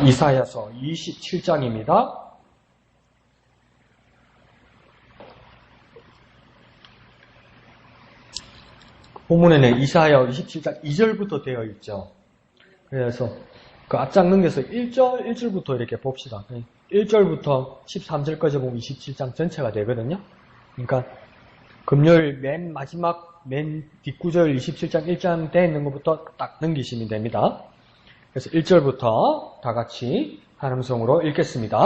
이사야서 27장입니다. 본문에는 이사야 27장 2절부터 되어 있죠. 그래서 그 앞장 넘겨서 1절부터 이렇게 봅시다. 1절부터 13절까지 보면 27장 전체가 되거든요. 그러니까 금요일 맨 마지막 맨 뒷구절 27장 1장 되어 있는 것부터 딱 넘기시면 됩니다. 그래서 1절부터 다 같이 한 음성으로 읽겠습니다.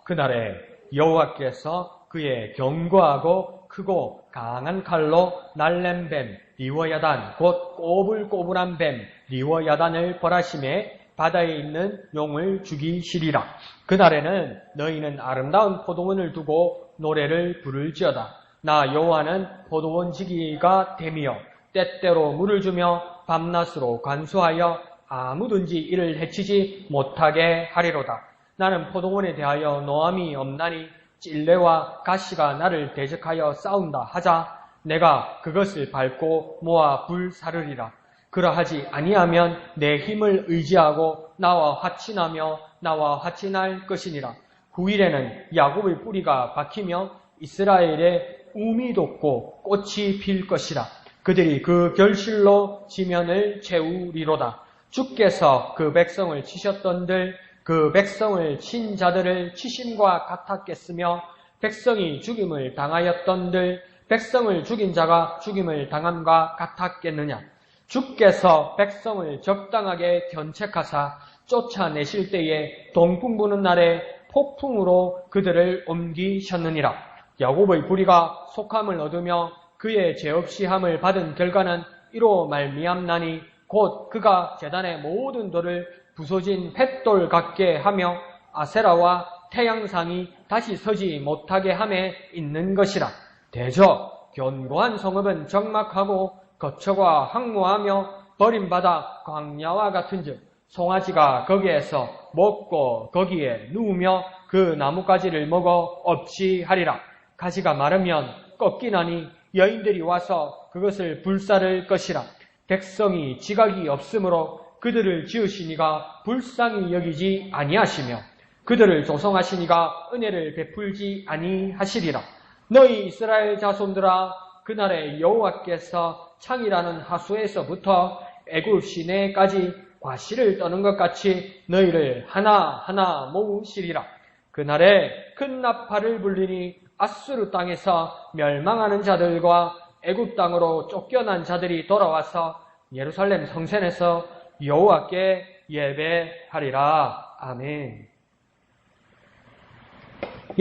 그날에 여호와께서 그의 견고하고 크고 강한 칼로 날랜 뱀 리워야단 곧 꼬불꼬불한 뱀 리워야단을 벌하심에 바다에 있는 용을 죽이시리라. 그날에는 너희는 아름다운 포도원을 두고 노래를 부를지어다. 나 여호와는 포도원 지기가 되며 때때로 물을 주며 밤낮으로 관수하여 아무든지 이를 해치지 못하게 하리로다. 나는 포도원에 대하여 노함이 없나니 찔레와 가시가 나를 대적하여 싸운다 하자 내가 그것을 밟고 모아 불사르리라. 그러하지 아니하면 내 힘을 의지하고 나와 화친하며 나와 화친할 것이니라. 후일에는 야곱의 뿌리가 박히며 이스라엘의 움이 돋고 꽃이 필 것이라. 그들이 그 결실로 지면을 채우리로다. 주께서 그 백성을 치셨던들 그 백성을 친 자들을 치심과 같았겠으며 백성이 죽임을 당하였던들 백성을 죽인 자가 죽임을 당함과 같았겠느냐. 주께서 백성을 적당하게 견책하사 쫓아내실 때에 동풍 부는 날에 폭풍으로 그들을 옮기셨느니라. 야곱의 부리가 속함을 얻으며 그의 죄 없이 함을 받은 결과는 이로 말미암나니 곧 그가 제단의 모든 돌을 부서진 횃돌 같게 하며 아세라와 태양상이 다시 서지 못하게 함에 있는 것이라. 대저 견고한 성읍은 적막하고 거처가 황무하며 버림받아 광야와 같은즉 송아지가 거기에서 먹고 거기에 누우며 그 나뭇가지를 먹어 없이하리라. 가지가 마르면 꺾이나니 여인들이 와서 그것을 불사를 것이라. 백성이 지각이 없으므로 그들을 지으시니가 불쌍히 여기지 아니하시며 그들을 조성하시니가 은혜를 베풀지 아니하시리라. 너희 이스라엘 자손들아 그날에 여호와께서 창이라는 하수에서부터 애굽 시내까지 과실을 떠는 것 같이 너희를 하나하나 모으시리라. 그날에 큰 나팔을 불리니 아수르 땅에서 멸망하는 자들과 애굽 땅으로 쫓겨난 자들이 돌아와서 예루살렘 성전에서 여호와께 예배하리라. 아멘.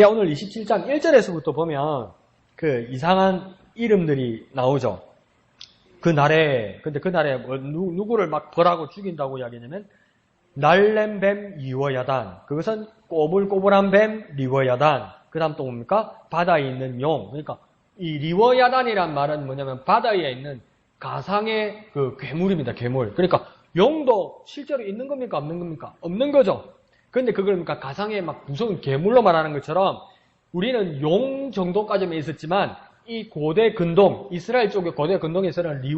오늘 27장 1절에서부터 보면 그 이상한 이름들이 나오죠. 근데 그날에 누구를 막 벌하고 죽인다고 이야기하냐면 날랜 뱀 리워야단, 그것은 꼬불꼬불한 뱀 리워야단, 그 다음 또 뭡니까? 바다에 있는 용. 그러니까 이 리워야단이란 말은 뭐냐면 바다에 있는 가상의 그 괴물입니다. 괴물. 그러니까 용도 실제로 있는 겁니까? 없는 겁니까? 없는 거죠. 그런데 그걸 그러니까 가상의 막 무서운 괴물로 말하는 것처럼 우리는 용 정도까지만 있었지만 이 고대 근동, 이스라엘 쪽의 고대 근동에서는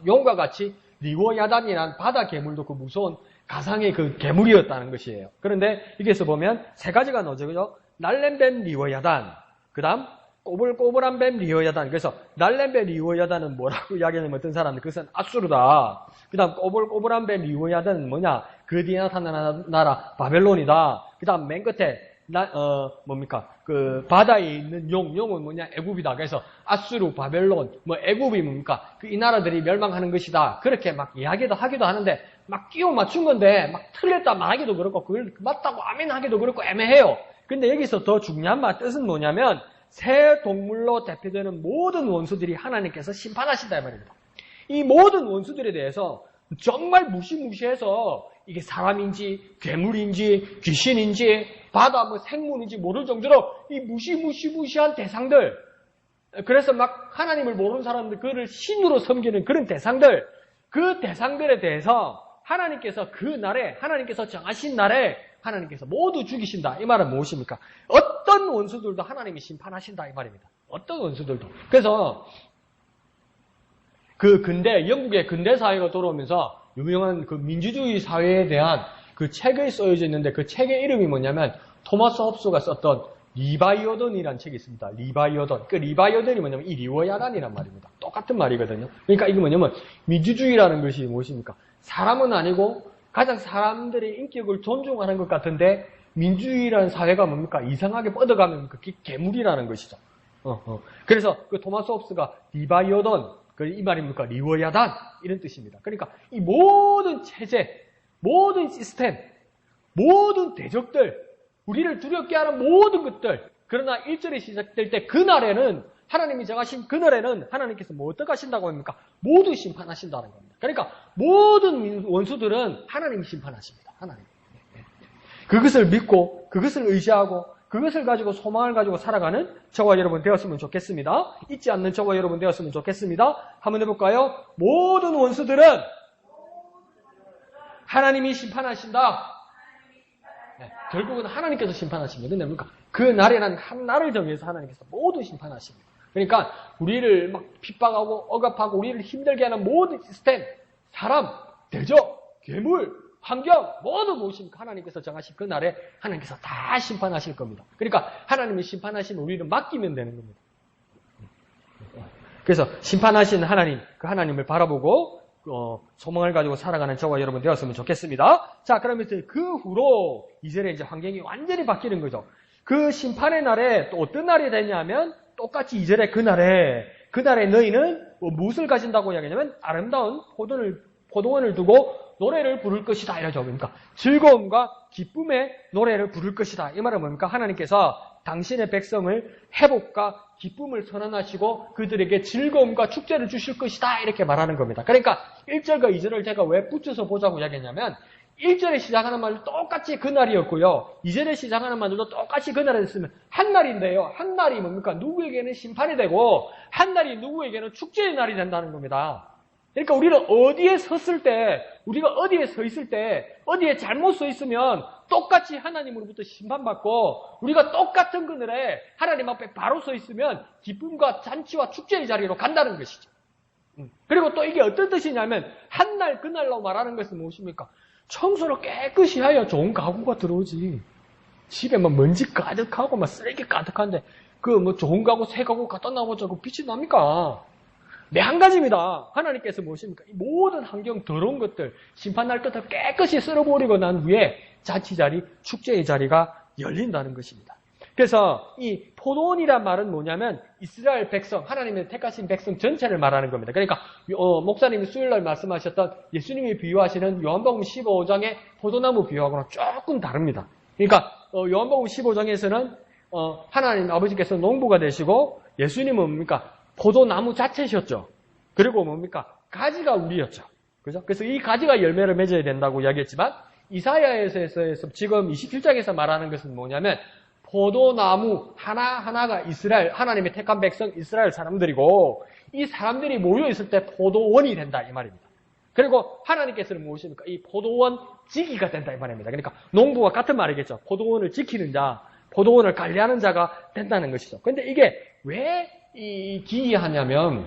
용과 같이 리워야단이라는 바다 괴물도 그 무서운 가상의 그 괴물이었다는 것이에요. 그런데 여기서 보면 세 가지가 나오죠. 그죠? 날랜 뱀 리워야단, 그 다음 꼬불꼬불한 뱀 리워야단. 그래서 날랜 뱀 리워야단은 뭐라고 이야기하냐면 어떤 사람들 그것은 아수르다. 그 다음 꼬불꼬불한 뱀 리워야단은 뭐냐? 그 뒤에 나타나는 나라 바벨론이다. 그 다음 맨 끝에 그 바다에 있는 용은 뭐냐? 애굽이다. 그래서 아수르, 바벨론, 애굽이 뭡니까? 이 나라들이 멸망하는 것이다. 그렇게 막 이야기도 하기도 하는데 막 끼워 맞춘 건데 막 틀렸다 말하기도 그렇고 그걸 맞다고 아멘 하기도 그렇고 애매해요. 근데 여기서 더 중요한 뜻은 뭐냐면 새 동물로 대표되는 모든 원수들이 하나님께서 심판하신다 이 말입니다. 이 모든 원수들에 대해서 정말 무시무시해서 이게 사람인지 괴물인지 귀신인지 바다 생물인지 모를 정도로 이 무시무시한 대상들, 그래서 막 하나님을 모르는 사람들 그를 신으로 섬기는 그런 대상들, 그 대상들에 대해서 하나님께서 그 날에 하나님께서 정하신 날에 하나님께서 모두 죽이신다. 이 말은 무엇입니까? 어떤 원수들도 하나님이 심판하신다 이 말입니다. 어떤 원수들도. 그래서 그 영국의 근대 사회가 돌아오면서 유명한 그 민주주의 사회에 대한 그 책에 써져 있는데 그 책의 이름이 뭐냐면 토마스 홉스가 썼던 리바이어던이라는 책이 있습니다. 리바이어던. 그 리바이어던이 뭐냐면 이 리워야단이란 말입니다. 똑같은 말이거든요. 그러니까 이게 뭐냐면 민주주의라는 것이 무엇입니까? 사람은 아니고 가장 사람들의 인격을 존중하는 것 같은데 민주주의라는 사회가 뭡니까? 이상하게 뻗어가면 그게 괴물이라는 것이죠. 그래서 그 토마스 홉스가 리바이어던, 이 말이 뭡니까? 리워야단 이런 뜻입니다. 그러니까 이 모든 체제, 모든 시스템, 모든 대적들, 우리를 두렵게 하는 모든 것들, 그러나 1절이 시작될 때 그날에는 하나님이 정하신 그날에는 하나님께서 뭐 어떻게 하신다고 합니까? 모두 심판하신다는 겁니다. 그러니까 모든 원수들은 하나님이 심판하십니다. 하나님. 그것을 믿고 그것을 의지하고 그것을 가지고 소망을 가지고 살아가는 저와 여러분 되었으면 좋겠습니다. 잊지 않는 저와 여러분 되었으면 좋겠습니다. 한번 해볼까요? 모든 원수들은 하나님이 심판하신다. 네, 결국은 하나님께서 심판하십니다. 근데 뭡니까? 그 날에는 한 날을 정해서 하나님께서 모두 심판하십니다. 그러니까 우리를 막 핍박하고 억압하고 우리를 힘들게 하는 모든 시스템, 사람, 대적, 괴물, 환경 모두 무엇입니까? 하나님께서 정하신 그 날에 하나님께서 다 심판하실 겁니다. 그러니까 하나님이 심판하신 우리를 맡기면 되는 겁니다. 그래서 심판하신 하나님, 그 하나님을 바라보고 소망을 가지고 살아가는 저와 여러분 되었으면 좋겠습니다. 자, 그러면서 그 후로 이제 환경이 완전히 바뀌는 거죠. 그 심판의 날에 또 어떤 날이 되냐면 똑같이 2절에 그날에 너희는 무엇을 가진다고 이야기하냐면 아름다운 포도원을 두고 노래를 부를 것이다 이러죠. 그러니까 즐거움과 기쁨의 노래를 부를 것이다. 이 말은 뭡니까? 하나님께서 당신의 백성을 회복과 기쁨을 선언하시고 그들에게 즐거움과 축제를 주실 것이다 이렇게 말하는 겁니다. 그러니까 1절과 2절을 제가 왜 붙여서 보자고 이야기했냐면 1절에 시작하는 말도 똑같이 그날이었고요. 2절에 시작하는 말들도 똑같이 그날이었으면 한 날인데요. 한 날이 뭡니까? 누구에게는 심판이 되고 한 날이 누구에게는 축제의 날이 된다는 겁니다. 그러니까 우리는 어디에 섰을 때, 우리가 어디에 서 있을 때, 어디에 잘못 서 있으면 똑같이 하나님으로부터 심판받고 우리가 똑같은 그늘에 하나님 앞에 바로 서 있으면 기쁨과 잔치와 축제의 자리로 간다는 것이죠. 그리고 또 이게 어떤 뜻이냐면 한 날 그날로 말하는 것은 무엇입니까? 청소를 깨끗이 하여 좋은 가구가 들어오지. 집에 막 먼지 가득하고 막 쓰레기 가득한데 그 뭐 좋은 가구 새 가구 갖다 놔보자고 빛이 납니까? 네, 한 가지입니다. 하나님께서 무엇입니까? 이 모든 환경 더러운 것들 심판날 때 다 깨끗이 쓸어버리고 난 후에 잔치자리, 축제의 자리가 열린다는 것입니다. 그래서 이 포도원이란 말은 뭐냐면 이스라엘 백성, 하나님의 택하신 백성 전체를 말하는 겁니다. 그러니까 목사님이 수요일날 말씀하셨던 예수님이 비유하시는 요한복음 15장의 포도나무 비유하고는 조금 다릅니다. 그러니까 요한복음 15장에서는 하나님 아버지께서 농부가 되시고 예수님은 뭡니까? 포도나무 자체셨죠. 그리고 뭡니까? 가지가 우리였죠. 그죠? 그래서 이 가지가 열매를 맺어야 된다고 이야기했지만 이사야에서 지금 27장에서 말하는 것은 뭐냐면 포도나무 하나하나가 이스라엘, 하나님의 택한 백성 이스라엘 사람들이고 이 사람들이 모여있을 때 포도원이 된다 이 말입니다. 그리고 하나님께서는 무엇입니까? 이 포도원 지기가 된다 이 말입니다. 그러니까 농부와 같은 말이겠죠. 포도원을 지키는 자, 포도원을 관리하는 자가 된다는 것이죠. 그런데 이게 왜 기이하냐면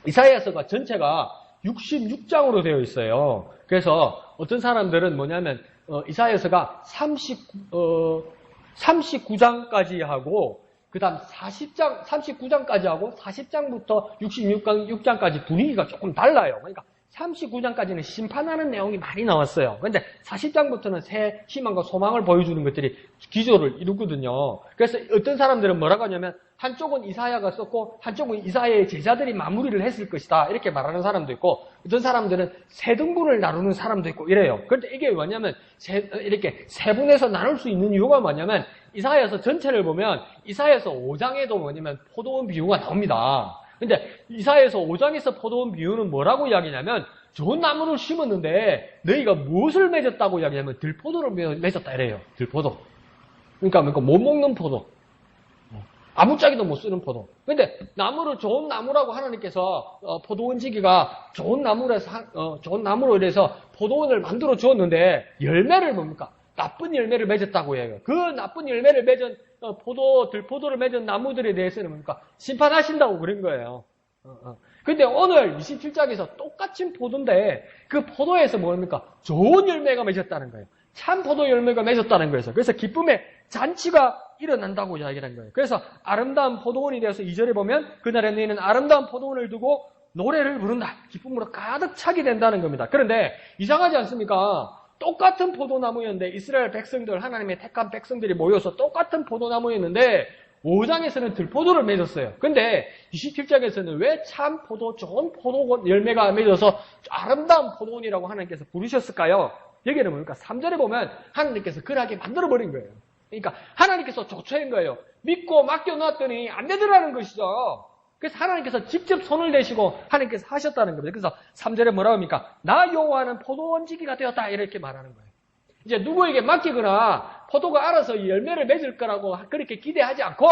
이사야서가 전체가 66장으로 되어 있어요. 그래서 어떤 사람들은 뭐냐면 이사야서가 39장까지 하고 그 다음 39장까지 하고 40장부터 66장까지 분위기가 조금 달라요. 그러니까 39장까지는 심판하는 내용이 많이 나왔어요. 그런데 40장부터는 새 희망과 소망을 보여주는 것들이 기조를 이루거든요. 그래서 어떤 사람들은 뭐라고 하냐면 한쪽은 이사야가 썼고 한쪽은 이사야의 제자들이 마무리를 했을 것이다 이렇게 말하는 사람도 있고 어떤 사람들은 세 등분을 나누는 사람도 있고 이래요. 그런데 이게 뭐냐면 이렇게 세분해서 나눌 수 있는 이유가 뭐냐면 이사야서 전체를 보면 이사야서 5장에도 뭐냐면 포도원 비유가 나옵니다. 근데 이사야서 5장에서 포도원 비유는 뭐라고 이야기냐면 좋은 나무를 심었는데 너희가 무엇을 맺었다고 이야기하냐면 들포도를 맺었다 이래요. 들포도. 그러니까 못 먹는 포도. 아무짝에도 못 쓰는 포도. 근데 나무를 좋은 나무라고 하나님께서 포도원 지기가 좋은 나무로 인해서 포도원을 만들어 주었는데 열매를 뭡니까? 나쁜 열매를 맺었다고 해요. 그 나쁜 열매를 맺은 들포도를 맺은 나무들에 대해서는 뭡니까? 심판하신다고 그런 거예요. 근데 오늘 27장에서 똑같은 포도인데 그 포도에서 뭡니까? 좋은 열매가 맺었다는 거예요. 참 포도 열매가 맺었다는 거예요. 그래서 기쁨의 잔치가 일어난다고 이야기하는 거예요. 그래서 아름다운 포도원이 되어서 2절에 보면 그날에 너희는 아름다운 포도원을 두고 노래를 부른다. 기쁨으로 가득 차게 된다는 겁니다. 그런데 이상하지 않습니까? 똑같은 포도나무였는데 이스라엘 백성들, 하나님의 택한 백성들이 모여서 똑같은 포도나무였는데 5장에서는 들포도를 맺었어요. 근데 27장에서는 왜 참 포도, 좋은 포도 열매가 맺어서 아름다운 포도원이라고 하나님께서 부르셨을까요? 여기는 뭡니까? 3절에 보면 하나님께서 그러하게 만들어버린 거예요. 그러니까 하나님께서 조처한 거예요. 믿고 맡겨놨더니 안 되더라는 것이죠. 그래서 하나님께서 직접 손을 내시고 하나님께서 하셨다는 겁니다. 그래서 3절에 뭐라고 합니까? 나 여호와는 포도원지기가 되었다 이렇게 말하는 거예요. 이제 누구에게 맡기거나 포도가 알아서 열매를 맺을 거라고 그렇게 기대하지 않고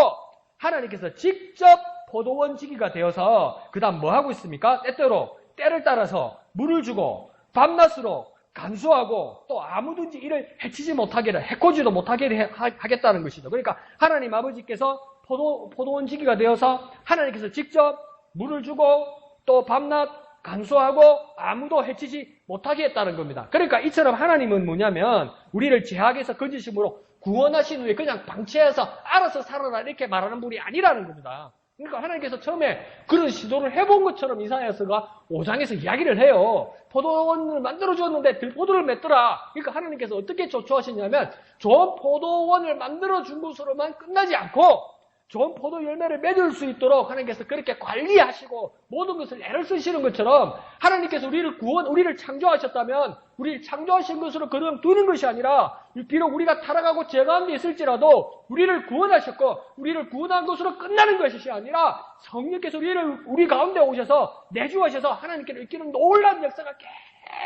하나님께서 직접 포도원지기가 되어서 그 다음 뭐 하고 있습니까? 때때로 때를 따라서 물을 주고 밤낮으로 간수하고 또 아무든지 이를 해치지 못하게 해코지도 못하게 하겠다는 것이죠. 그러니까 하나님 아버지께서 포도원지기가 되어서 하나님께서 직접 물을 주고 또 밤낮 간수하고 아무도 해치지 못하게 했다는 겁니다. 그러니까 이처럼 하나님은 뭐냐면 우리를 죄악에서 건지심으로 구원하신 후에 그냥 방치해서 알아서 살아라 이렇게 말하는 분이 아니라는 겁니다. 그러니까 하나님께서 처음에 그런 시도를 해본 것처럼 이사야서가 5장에서 이야기를 해요. 포도원을 만들어줬는데 들포도를 맺더라. 그러니까 하나님께서 어떻게 조처하셨냐면 좋은 포도원을 만들어준 것으로만 끝나지 않고 좋은 포도 열매를 맺을 수 있도록 하나님께서 그렇게 관리하시고 모든 것을 애를 쓰시는 것처럼 하나님께서 우리를 창조하셨다면 우리를 창조하신 것으로 그냥 두는 것이 아니라 비록 우리가 타락하고 죄 가운데 있을지라도 우리를 구원하셨고 우리를 구원한 것으로 끝나는 것이 아니라 성령께서 우리 가운데 오셔서 내주하셔서 하나님께로 이끄는 놀라운 역사가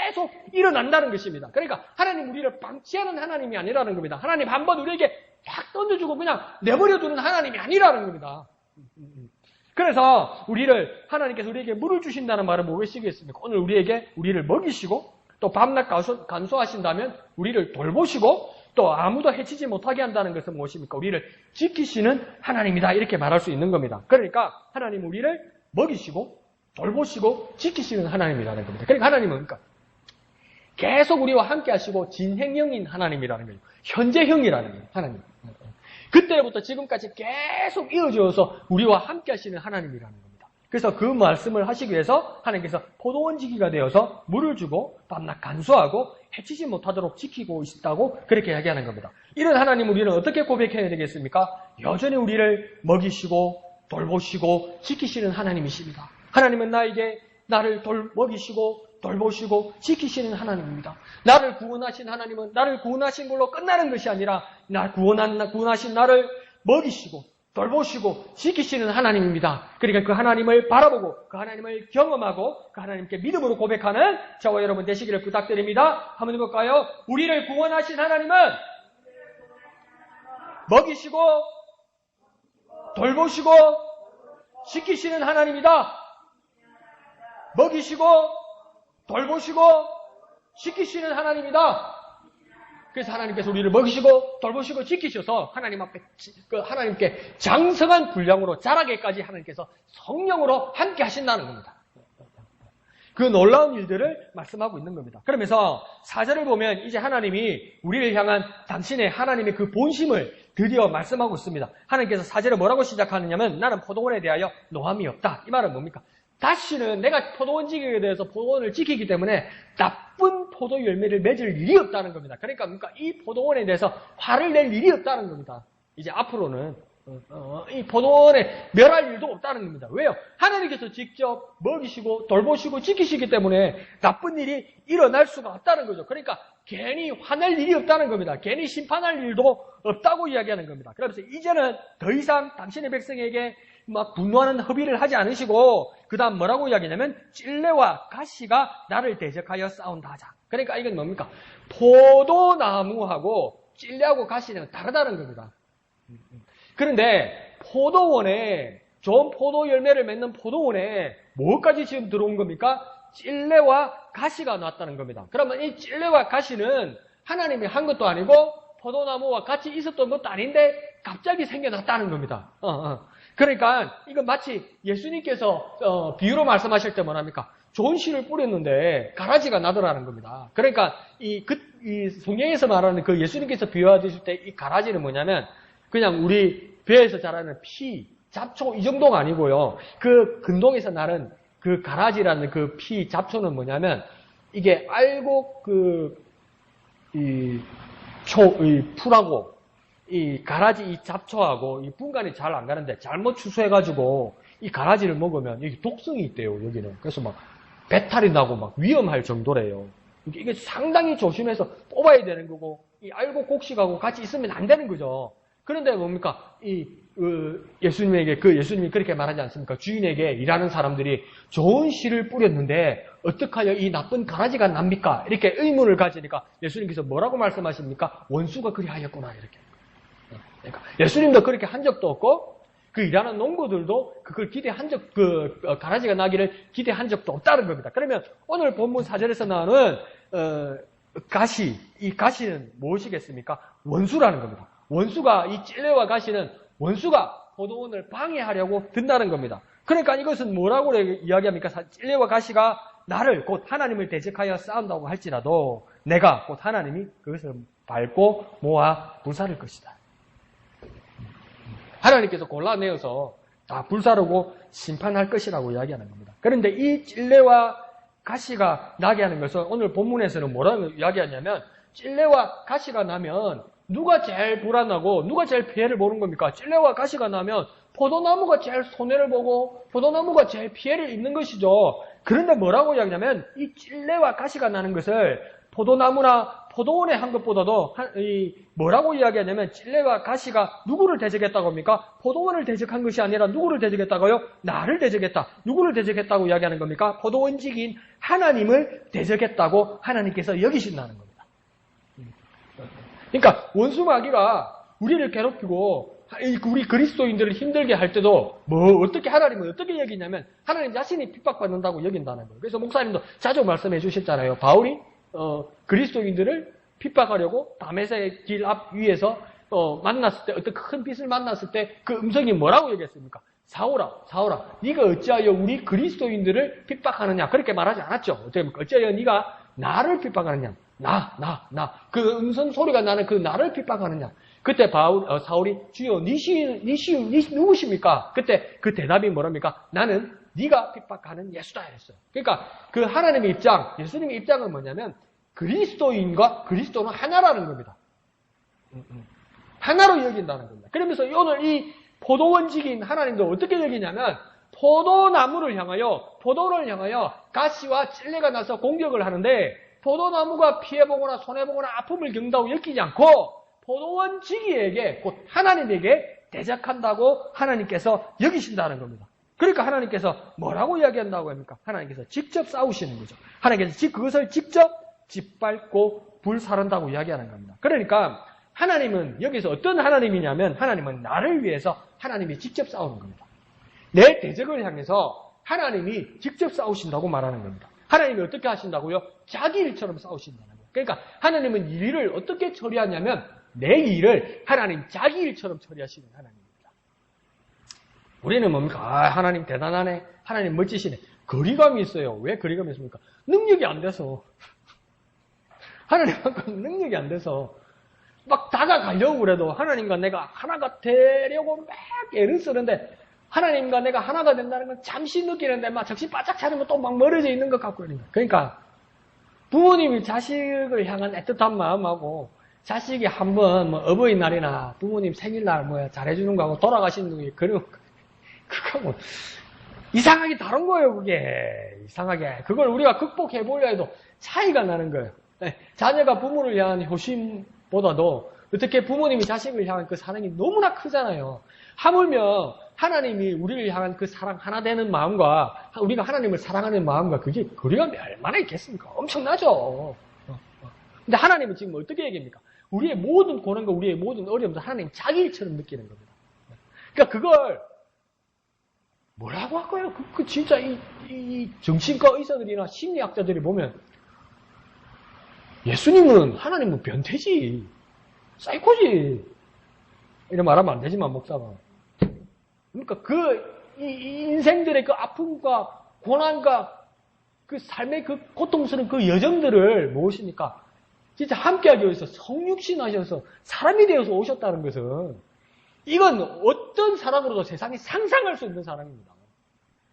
계속 일어난다는 것입니다. 그러니까 하나님 우리를 방치하는 하나님이 아니라는 겁니다. 하나님 한번 우리에게 팍 던져주고 그냥 내버려두는 하나님이 아니라는 겁니다. 그래서 하나님께서 우리에게 물을 주신다는 말은 무엇이겠습니까? 오늘 우리를 먹이시고 또 밤낮 간수하신다면 우리를 돌보시고 또 아무도 해치지 못하게 한다는 것은 무엇입니까? 우리를 지키시는 하나님이다 이렇게 말할 수 있는 겁니다. 그러니까 하나님 우리를 먹이시고 돌보시고 지키시는 하나님이라는 겁니다. 그러니까 하나님은 그러니까 계속 우리와 함께 하시고 진행형인 하나님이라는 거예요. 현재형이라는 거예요. 하나님. 그때부터 지금까지 계속 이어져서 우리와 함께 하시는 하나님이라는 겁니다. 그래서 그 말씀을 하시기 위해서 하나님께서 포도원지기가 되어서 물을 주고 밤낮 간수하고 해치지 못하도록 지키고 있다고 그렇게 이야기하는 겁니다. 이런 하나님 우리는 어떻게 고백해야 되겠습니까? 여전히 우리를 먹이시고 돌보시고 지키시는 하나님이십니다. 하나님은 나를 먹이시고 돌보시고 지키시는 하나님입니다. 나를 구원하신 하나님은 나를 구원하신 걸로 끝나는 것이 아니라 구원하신 나를 먹이시고 돌보시고 지키시는 하나님입니다. 그러니까 그 하나님을 바라보고 그 하나님을 경험하고 그 하나님께 믿음으로 고백하는 저와 여러분 되시기를 부탁드립니다. 한번 해볼까요? 우리를 구원하신 하나님은 먹이시고 돌보시고 지키시는 하나님이다. 먹이시고 돌보시고 지키시는 하나님이다. 그래서 하나님께서 우리를 먹이시고 돌보시고 지키셔서 하나님께 장성한 분량으로 자라게까지 하나님께서 성령으로 함께 하신다는 겁니다. 그 놀라운 일들을 말씀하고 있는 겁니다. 그러면서 4절을 보면 이제 하나님이 우리를 향한 당신의 하나님의 그 본심을 드디어 말씀하고 있습니다. 하나님께서 4절에 뭐라고 시작하느냐면 나는 포도원에 대하여 노함이 없다. 이 말은 뭡니까? 다시는 내가 포도원지기에 대해서 포도원을 지키기 때문에 나쁜 포도 열매를 맺을 일이 없다는 겁니다. 그러니까 이 포도원에 대해서 화를 낼 일이 없다는 겁니다. 이제 앞으로는 이 포도원에 멸할 일도 없다는 겁니다. 왜요? 하나님께서 직접 먹이시고 돌보시고 지키시기 때문에 나쁜 일이 일어날 수가 없다는 거죠. 그러니까 괜히 화낼 일이 없다는 겁니다. 괜히 심판할 일도 없다고 이야기하는 겁니다. 그래서 이제는 더 이상 당신의 백성에게 분노하는 허비를 하지 않으시고 그 다음 뭐라고 이야기하냐면 찔레와 가시가 나를 대적하여 싸운다 하자. 그러니까 이건 뭡니까? 포도나무하고 찔레하고 가시는 다르다는 겁니다. 그런데 포도원에 좋은 포도 열매를 맺는 포도원에 뭐까지 지금 들어온 겁니까? 찔레와 가시가 나왔다는 겁니다. 그러면 이 찔레와 가시는 하나님이 한 것도 아니고 포도나무와 같이 있었던 것도 아닌데 갑자기 생겨났다는 겁니다. 그러니까 이건 마치 예수님께서 비유로 말씀하실 때 뭐랍니까? 좋은 씨를 뿌렸는데 가라지가 나더라는 겁니다. 그러니까 이 성경에서 말하는 그 예수님께서 비유하실 때 이 가라지는 뭐냐면 그냥 우리 배에서 자라는 피, 잡초 이 정도가 아니고요. 그 근동에서 나는 그 가라지라는 그 피, 잡초는 뭐냐면 이게 알곡 이 풀하고 이 가라지 이 잡초하고 이 분간이 잘 안 가는데 잘못 추수해가지고 이 가라지를 먹으면 여기 독성이 있대요, 여기는. 그래서 막 배탈이 나고 막 위험할 정도래요. 이게 상당히 조심해서 뽑아야 되는 거고, 이 알곡 곡식하고 같이 있으면 안 되는 거죠. 그런데 뭡니까? 예수님에게, 예수님이 그렇게 말하지 않습니까? 주인에게 일하는 사람들이 좋은 씨를 뿌렸는데, 어떡하여 이 나쁜 가라지가 납니까? 이렇게 의문을 가지니까 예수님께서 뭐라고 말씀하십니까? 원수가 그리하였구나, 이렇게. 그러니까 예수님도 그렇게 한 적도 없고, 그 일하는 농부들도 그걸 가라지가 나기를 기대한 적도 없다는 겁니다. 그러면 오늘 본문 4절에서 나오는, 이 가시는 무엇이겠습니까? 원수라는 겁니다. 원수가, 이 찔레와 가시는 원수가 포도원을 방해하려고 든다는 겁니다. 그러니까 이것은 뭐라고 이야기합니까? 찔레와 가시가 나를 곧 하나님을 대적하여 싸운다고 할지라도 내가 곧 하나님이 그것을 밟고 모아 불사를 것이다. 하나님께서 골라내어서 다 불사르고 심판할 것이라고 이야기하는 겁니다. 그런데 이 찔레와 가시가 나게 하는 것은 오늘 본문에서는 뭐라고 이야기하냐면 찔레와 가시가 나면 누가 제일 불안하고 누가 제일 피해를 보는 겁니까? 찔레와 가시가 나면 포도나무가 제일 손해를 보고 포도나무가 제일 피해를 입는 것이죠. 그런데 뭐라고 이야기하냐면 이 찔레와 가시가 나는 것을 포도나무나 포도원에 한 것보다도 뭐라고 이야기하냐면 찔레와 가시가 누구를 대적했다고 합니까? 포도원을 대적한 것이 아니라 누구를 대적했다고요? 나를 대적했다. 누구를 대적했다고 이야기하는 겁니까? 포도원직인 하나님을 대적했다고 하나님께서 여기신다는 겁니다. 그러니까 원수 마귀가 우리를 괴롭히고 우리 그리스도인들을 힘들게 할 때도 어떻게 하나님은 어떻게 여기냐면 하나님 자신이 핍박받는다고 여긴다는 거예요. 그래서 목사님도 자주 말씀해 주셨잖아요. 바울이 그리스도인들을 핍박하려고 다메섹의 길 앞 위에서 만났을 때 어떤 큰 빛을 만났을 때 그 음성이 뭐라고 얘기했습니까? 사울아, 네가 어찌하여 우리 그리스도인들을 핍박하느냐? 그렇게 말하지 않았죠. 어찌하여 네가 나를 핍박하느냐? 그 음성 소리가 나는 그 나를 핍박하느냐? 그때 사울이 주여 니 누구십니까? 그때 그 대답이 뭐랍니까? 나는 네가 핍박하는 예수다 했어요. 그러니까 그 하나님의 입장, 예수님의 입장은 뭐냐면 그리스도인과 그리스도는 하나라는 겁니다. 하나로 여긴다는 겁니다. 그러면서 오늘 이 포도원직인 하나님도 어떻게 여기냐면 포도를 향하여 가시와 찔레가 나서 공격을 하는데 포도나무가 피해보거나 손해보거나 아픔을 겪는다고 여기지 않고 포도원지기에게 곧 하나님에게 대적한다고 하나님께서 여기신다는 겁니다. 그러니까 하나님께서 뭐라고 이야기한다고 합니까? 하나님께서 직접 싸우시는 거죠. 하나님께서 그것을 직접 짓밟고 불사른다고 이야기하는 겁니다. 그러니까 하나님은 여기서 어떤 하나님이냐면 하나님은 나를 위해서 하나님이 직접 싸우는 겁니다. 내 대적을 향해서 하나님이 직접 싸우신다고 말하는 겁니다. 하나님이 어떻게 하신다고요? 자기 일처럼 싸우신다는 거예요. 그러니까 하나님은 이 일을 어떻게 처리하냐면 내 일을 하나님 자기 일처럼 처리하시는 하나님입니다. 우리는 뭡니까? 하나님 대단하네. 하나님 멋지시네. 거리감이 있어요. 왜 거리감이 있습니까? 능력이 안 돼서. 하나님만큼 능력이 안 돼서 막 다가가려고 그래도 하나님과 내가 하나가 되려고 막 애를 쓰는데 하나님과 내가 하나가 된다는 건 잠시 느끼는데 막 정신 바짝 차리면 또 막 멀어져 있는 것 같고 그러니까 부모님이 자식을 향한 애틋한 마음하고 자식이 한번 어버이날이나 부모님 생일날 잘해주는 거하고 돌아가시는 분이 그러면 그거 이상하게 다른 거예요. 그게 이상하게 그걸 우리가 극복해 보려 해도 차이가 나는 거예요. 자녀가 부모를 향한 효심보다도 어떻게 부모님이 자식을 향한 그 사랑이 너무나 크잖아요. 하물며 하나님이 우리를 향한 그 사랑 하나 되는 마음과 우리가 하나님을 사랑하는 마음과 그게 거리감이 얼마나 있겠습니까? 엄청나죠. 근데 하나님은 지금 어떻게 얘기합니까? 우리의 모든 고난과 우리의 모든 어려움도 하나님 자기 일처럼 느끼는 겁니다. 그러니까 그걸 뭐라고 할까요? 진짜 이 정신과 의사들이나 심리학자들이 보면 예수님은 하나님은 변태지, 사이코지 이런 말하면 안 되지만 목사가 그러니까 인생들의 그 아픔과 고난과 그 삶의 그 고통스러운 그 여정들을 무엇입니까? 진짜 함께하기 위해서 성육신 하셔서 사람이 되어서 오셨다는 것은 이건 어떤 사람으로도 세상에 상상할 수 없는 사람입니다.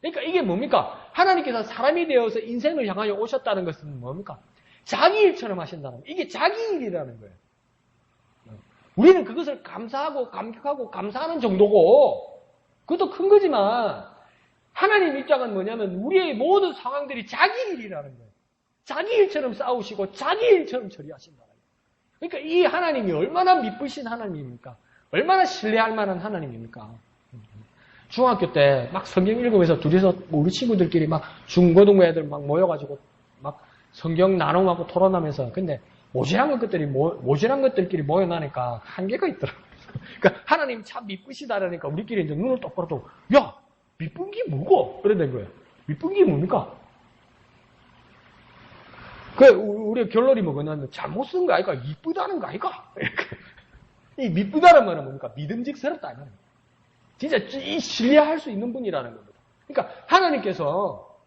그러니까 이게 뭡니까? 하나님께서 사람이 되어서 인생을 향하여 오셨다는 것은 뭡니까? 자기 일처럼 하신다는 거예요. 이게 자기 일이라는 거예요. 우리는 그것을 감사하고 감격하고 감사하는 정도고 그것도 큰 거지만 하나님 입장은 뭐냐면 우리의 모든 상황들이 자기 일이라는 거예요. 자기 일처럼 싸우시고 자기 일처럼 처리하신다는 거예요. 그러니까 이 하나님이 얼마나 미쁘신 하나님입니까? 얼마나 신뢰할 만한 하나님입니까? 중학교 때 막 성경 읽으면서 둘이서 우리 친구들끼리 막 중고등부 애들 막 모여가지고 막 성경 나눔하고 토론하면서 근데 모질한 것들끼리 모여나니까 한계가 있더라고요. 그러니까 하나님 참 미쁘시다라니까 우리끼리 이제 눈을 똑바로 뜨고 야 미쁜 게 뭐고? 그래 된 거예요. 미쁜 게 뭡니까? 우리 결론이 뭐냐면 잘못 쓴 거 아이가? 이쁘다는 거 아이가? 이 미쁘다는 말은 뭡니까? 믿음직스럽다. 진짜 신뢰할 수 있는 분이라는 겁니다. 그러니까 하나님께서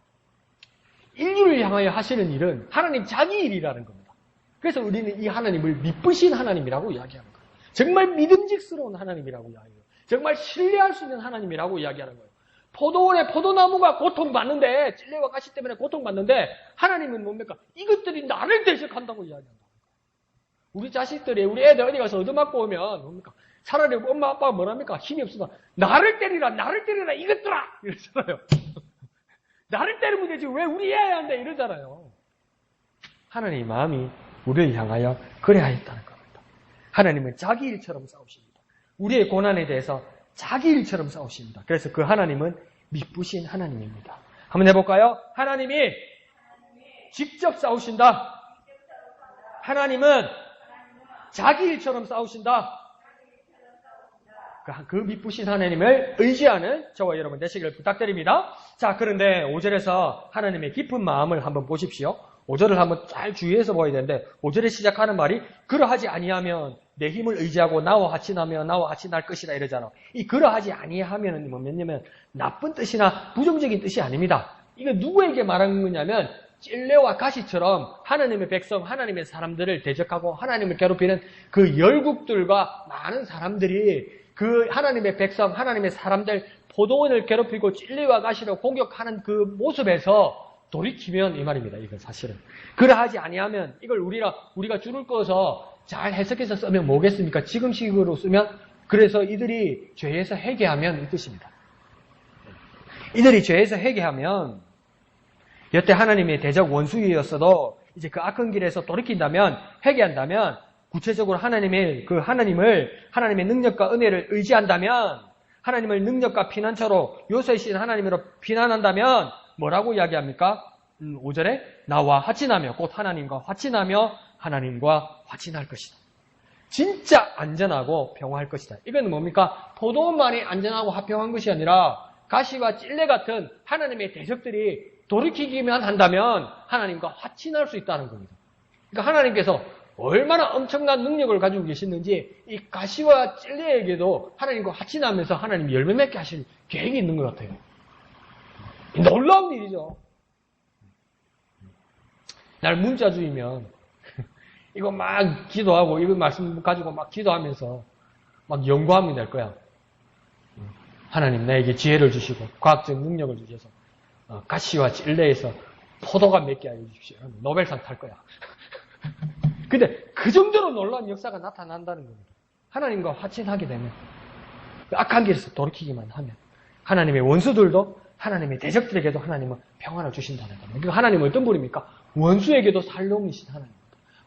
인류를 향하여 하시는 일은 하나님 자기 일이라는 겁니다. 그래서 우리는 이 하나님을 미쁘신 하나님이라고 이야기하는 거예요. 정말 믿음직스러운 하나님이라고 이야기해요. 정말 신뢰할 수 있는 하나님이라고 이야기하는 거예요. 포도원에 포도나무가 고통받는데 찔레와 가시 때문에 고통받는데 하나님은 뭡니까? 이것들이 나를 대적한다고 이야기한다. 우리 자식들이 우리 애들 어디 가서 얻어맞고 오면 뭡니까? 차라리 엄마 아빠가 뭐랍니까? 힘이 없어서 나를 때리라 이것들아 이러잖아요. 나를 때리면 되지 왜 우리 애야 한다 이러잖아요. 하나님의 마음이 우리를 향하여 그래야 했다는 겁니다. 하나님은 자기 일처럼 싸우십니다. 우리의 고난에 대해서 자기 일처럼 싸우십니다. 그래서 그 하나님은 미쁘신 하나님입니다. 한번 해볼까요? 하나님이 직접 싸우신다. 하나님은 자기 일처럼 싸우신다. 그 미쁘신 하나님을 의지하는 저와 여러분 되시기를 부탁드립니다. 자, 그런데 5절에서 하나님의 깊은 마음을 한번 보십시오. 5절을 한번 잘 주의해서 봐야 되는데 5절에 시작하는 말이 그러하지 아니하면 내 힘을 의지하고 나와 같이 나면 나와 같이 날 것이다 이러잖아. 이 그러하지 아니하면은 뭐냐면 나쁜 뜻이나 부정적인 뜻이 아닙니다. 이거 누구에게 말하는 거냐면 찔레와 가시처럼 하나님의 백성, 하나님의 사람들을 대적하고 하나님을 괴롭히는 그 열국들과 많은 사람들이 그 하나님의 백성, 하나님의 사람들 포도원을 괴롭히고 찔레와 가시로 공격하는 그 모습에서 돌이키면 이 말입니다. 이건 사실은. 그러하지 아니하면 이걸 우리가 줄을 꺼서 잘 해석해서 쓰면 뭐겠습니까? 지금식으로 쓰면 그래서 이들이 죄에서 회개하면 이 뜻입니다. 이들이 죄에서 회개하면 여태 하나님의 대적 원수이었어도 이제 그 악한 길에서 돌이킨다면 회개한다면 구체적으로 하나님의 능력과 은혜를 의지한다면 하나님을 능력과 피난처로 요새이신 하나님으로 피난한다면 뭐라고 이야기합니까? 5절에 나와 화친하며 곧 하나님과 화친하며 하나님과 화친할 것이다. 진짜 안전하고 평화할 것이다. 이건 뭡니까? 포도원만이 안전하고 화평한 것이 아니라 가시와 찔레 같은 하나님의 대적들이 돌이키기만 한다면 하나님과 화친할 수 있다는 겁니다. 그러니까 하나님께서 얼마나 엄청난 능력을 가지고 계시는지 이 가시와 찔레에게도 하나님과 화친하면서 하나님이 열매 맺게 하실 계획이 있는 것 같아요. 놀라운 일이죠. 날 문자주의면 이거 막 기도하고 이거 말씀 가지고 막 기도하면서 막 연구하면 될 거야. 하나님 나에게 지혜를 주시고 과학적 능력을 주셔서 가시와 찔레에서 포도가 맺게 하여 주십시오. 노벨상 탈 거야. 근데 그 정도로 놀라운 역사가 나타난다는 겁니다. 하나님과 화친하게 되면 악한 길에서 돌이키기만 하면 하나님의 원수들도 하나님의 대적들에게도 하나님은 평안을 주신다는 겁니다. 그러니까 하나님은 어떤 분입니까? 원수에게도 샬롬이신 하나님입니다.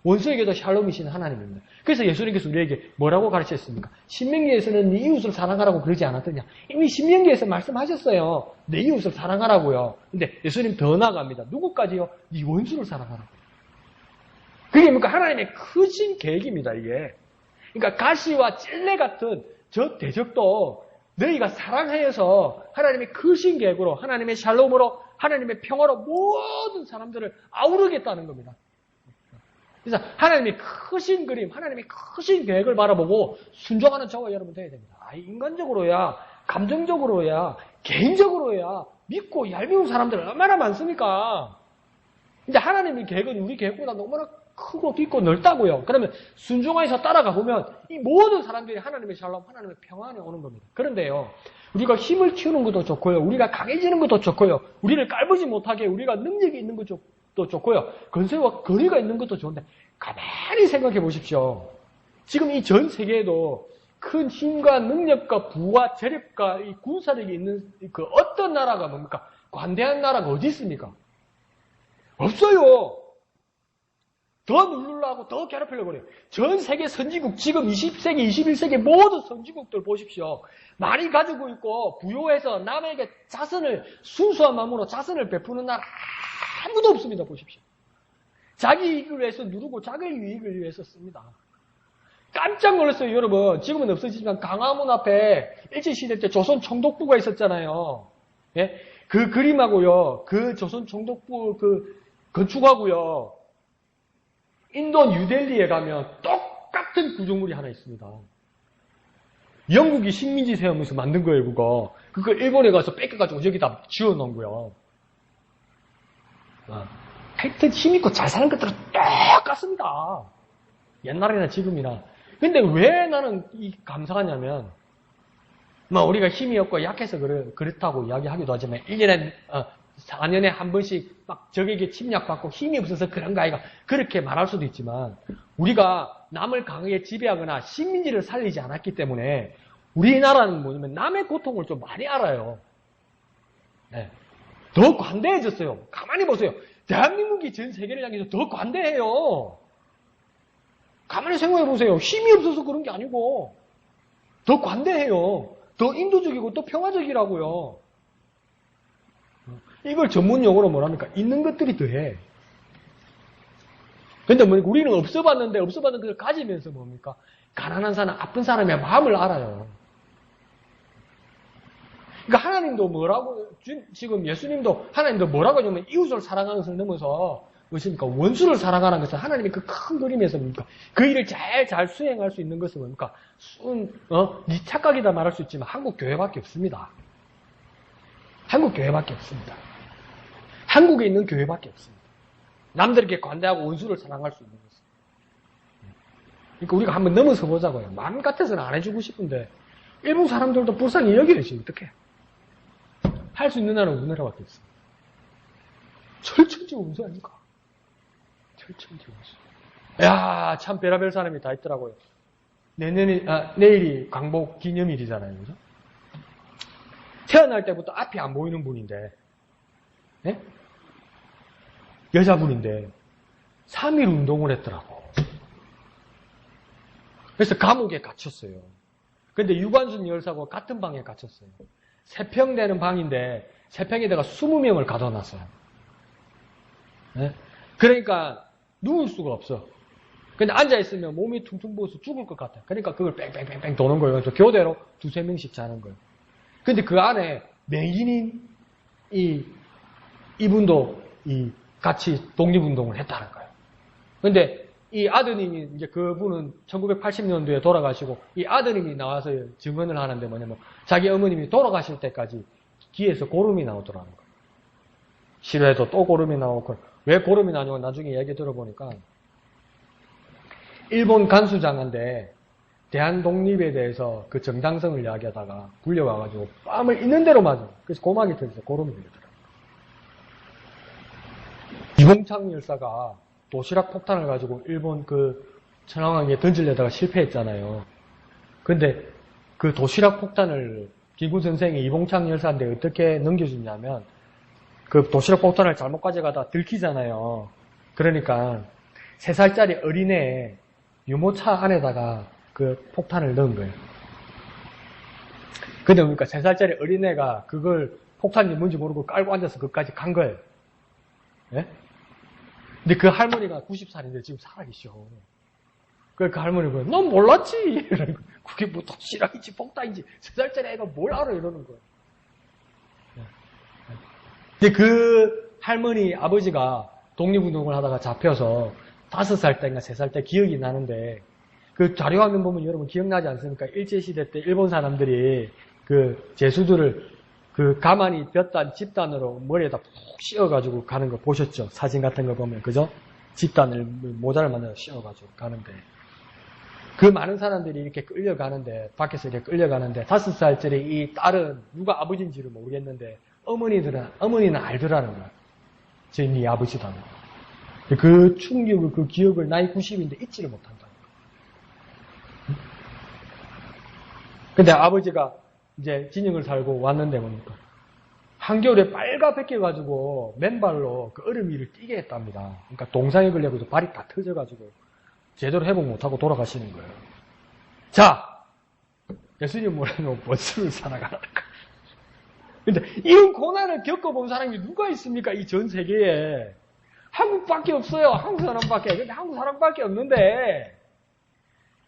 원수에게도 샬롬이신 하나님입니다. 그래서 예수님께서 우리에게 뭐라고 가르쳤습니까? 신명기에서는 네 이웃을 사랑하라고 그러지 않았더냐? 이미 신명기에서 말씀하셨어요. 내 이웃을 사랑하라고요. 근데 예수님 더 나아갑니다. 누구까지요? 네 원수를 사랑하라고. 그게 뭡니까? 하나님의 크신 계획입니다, 이게. 그러니까 가시와 찔레 같은 저 대적도 너희가 사랑하여서 하나님의 크신 계획으로, 하나님의 샬롬으로, 하나님의 평화로 모든 사람들을 아우르겠다는 겁니다. 그래서 하나님의 크신 그림, 하나님의 크신 계획을 바라보고 순종하는 저와 여러분 되어야 됩니다. 인간적으로야 감정적으로야, 개인적으로야 믿고 얄미운 사람들 얼마나 많습니까? 근데 하나님의 계획은 우리 계획보다 너무나 크고 깊고 넓다고요. 그러면 순종해서 따라가 보면 이 모든 사람들이 하나님의 샬롬, 하나님의 평안에 오는 겁니다. 그런데요, 우리가 힘을 키우는 것도 좋고요, 우리가 강해지는 것도 좋고요, 우리를 깔보지 못하게 우리가 능력이 있는 것도 좋고요, 건세와 거리가 있는 것도 좋은데 가만히 생각해 보십시오. 지금 이 전 세계에도 큰 힘과 능력과 부와 재력과 이 군사력이 있는 그 어떤 나라가 뭡니까? 관대한 나라가 어디 있습니까? 없어요. 더 누르려고 더 괴롭히려고 그래요. 전 세계 선진국, 지금 20세기, 21세기 모든 선진국들 보십시오. 많이 가지고 있고 부유해서 남에게 순수한 마음으로 자선을 베푸는 나라 아무도 없습니다. 보십시오. 자기 이익을 위해서 누르고 자기 이익을 위해서 씁니다. 깜짝 놀랐어요, 여러분. 지금은 없어지지만 강화문 앞에 일제시대 때 조선 총독부가 있었잖아요. 예? 그 그림하고요, 그 조선 총독부 건축하고요, 인도 뉴델리에 가면 똑같은 구조물이 하나 있습니다. 영국이 식민지 세우면서 만든 거예요, 그거. 그거 일본에 가서 뺏겨가지고 여기다 지어놓은 거예요. 하여튼 힘있고 잘 사는 것들은 똑같습니다. 옛날이나 지금이나. 근데 왜 나는 감사하냐면, 우리가 힘이 없고 약해서 그렇다고 이야기하기도 하지만, 1년에, 4년에 한 번씩 막 적에게 침략받고 힘이 없어서 그런가 아이가 그렇게 말할 수도 있지만, 우리가 남을 강하게 지배하거나 식민지를 살리지 않았기 때문에 우리나라는 뭐냐면 남의 고통을 좀 많이 알아요. 네. 더 관대해졌어요. 가만히 보세요. 대한민국이 전 세계를 향해서 더 관대해요. 가만히 생각해 보세요. 힘이 없어서 그런 게 아니고 더 관대해요. 더 인도적이고 또 평화적이라고요. 이걸 전문 용어로 뭐랍니까? 있는 것들이 더해. 근데 우리는 없어봤는데 것을 가지면서 뭡니까? 가난한 사람, 아픈 사람의 마음을 알아요. 그러니까 하나님도 지금 예수님도 하나님도 뭐라고 하냐면 이웃을 사랑하는 것을 넘어서 무엇입니까? 원수를 사랑하는 것은 하나님의 그 큰 그림에서 뭡니까? 그 일을 잘 수행할 수 있는 것은 뭡니까? 네 착각이다 말할 수 있지만 한국 교회밖에 없습니다. 한국 교회밖에 없습니다. 한국에 있는 교회밖에 없습니다. 남들에게 관대하고 원수를 사랑할 수 있는 것은. 그러니까 우리가 한번 넘어서 보자고요. 마음 같아서는 안 해주고 싶은데 일본 사람들도 불쌍히 여겨야지 어떡해. 할 수 있는 나라는 우리나라밖에 없습니다. 철천지 원수 아닌가? 철천지 원수. 야, 참 별의별 사람이 다 있더라고요. 내일이 광복 기념일이잖아요. 그죠? 태어날 때부터 앞이 안 보이는 분인데, 네? 여자분인데 3일 운동을 했더라고. 그래서 감옥에 갇혔어요. 근데 유관순 열사하고 같은 방에 갇혔어요. 3평 되는 방인데 3평에다가 20명을 가둬놨어요. 네? 그러니까 누울 수가 없어. 근데 앉아있으면 몸이 퉁퉁 부어서 죽을 것 같아. 그러니까 그걸 뺑뺑뺑뺑 도는 거예요. 그래서 교대로 2-3명씩 자는 거예요. 근데 그 안에 맹인인 이분도 같이 독립운동을 했다는 거예요. 근데 이 아드님이 이제 그분은 1980년도에 돌아가시고 이 아드님이 나와서 증언을 하는데 뭐냐면 자기 어머님이 돌아가실 때까지 귀에서 고름이 나오더라는 거예요. 실외도 또 고름이 나오고 왜 고름이 나냐고 나중에 얘기 들어보니까 일본 간수장한테 대한 독립에 대해서 그 정당성을 이야기하다가 불려와가지고 뺨을 있는 대로 맞아요. 그래서 고막이 터져서 고름이 들더라고요. 이봉창 열사가 도시락 폭탄을 가지고 일본 그 천황왕에 던지려다가 실패했잖아요. 근데 그 도시락 폭탄을 기구 선생이 이봉창 열사한테 어떻게 넘겨주냐면 그 도시락 폭탄을 잘못 가져가다 들키잖아요. 그러니까 3살짜리 어린애 유모차 안에다가 그 폭탄을 넣은 거예요. 근데 그러니까 3살짜리 어린애가 그걸 폭탄이 뭔지 모르고 깔고 앉아서 그까지 간 거예요. 예? 근데 그 할머니가 90살인데 지금 살아계셔. 그래서 그 할머니가 넌 몰랐지? 이러는 거예요. 그게 뭐 도시락인지 폭탄인지 3살짜리 애가 뭘 알아? 이러는 거예요. 근데 그 할머니 아버지가 독립운동을 하다가 잡혀서 5살 때인가 3살 때 기억이 나는데 그 자료화면 보면 여러분 기억나지 않습니까? 일제시대 때 일본 사람들이 그 제수들을 그 가만히 볕단 집단으로 머리에다 푹 씌워가지고 가는 거 보셨죠? 사진 같은 거 보면, 그죠? 집단을, 모자를 만들어 씌워가지고 가는데. 그 많은 사람들이 이렇게 끌려가는데, 밖에서 이렇게 끌려가는데, 5살짜리 이 딸은 누가 아버지인지를 모르겠는데, 어머니는 알더라는 거야. 저희 네 아버지다는 거. 그 충격을, 그 기억을 나이 90인데 잊지를 못한다는 거야. 근데 아버지가 이제 진영을 살고 왔는데 뭡니까? 한겨울에 빨가 벗겨가지고 맨발로 그 얼음 위를 뛰게 했답니다. 그러니까 동상에 걸려가지고 발이 다 터져가지고 제대로 회복 못하고 돌아가시는 거예요. 자, 예수님 뭐라고 원수를 사랑하라는 거예요. 근데 이런 고난을 겪어본 사람이 누가 있습니까? 이 전 세계에. 한국밖에 없어요. 한국 사람밖에. 근데 한국 사람밖에 없는데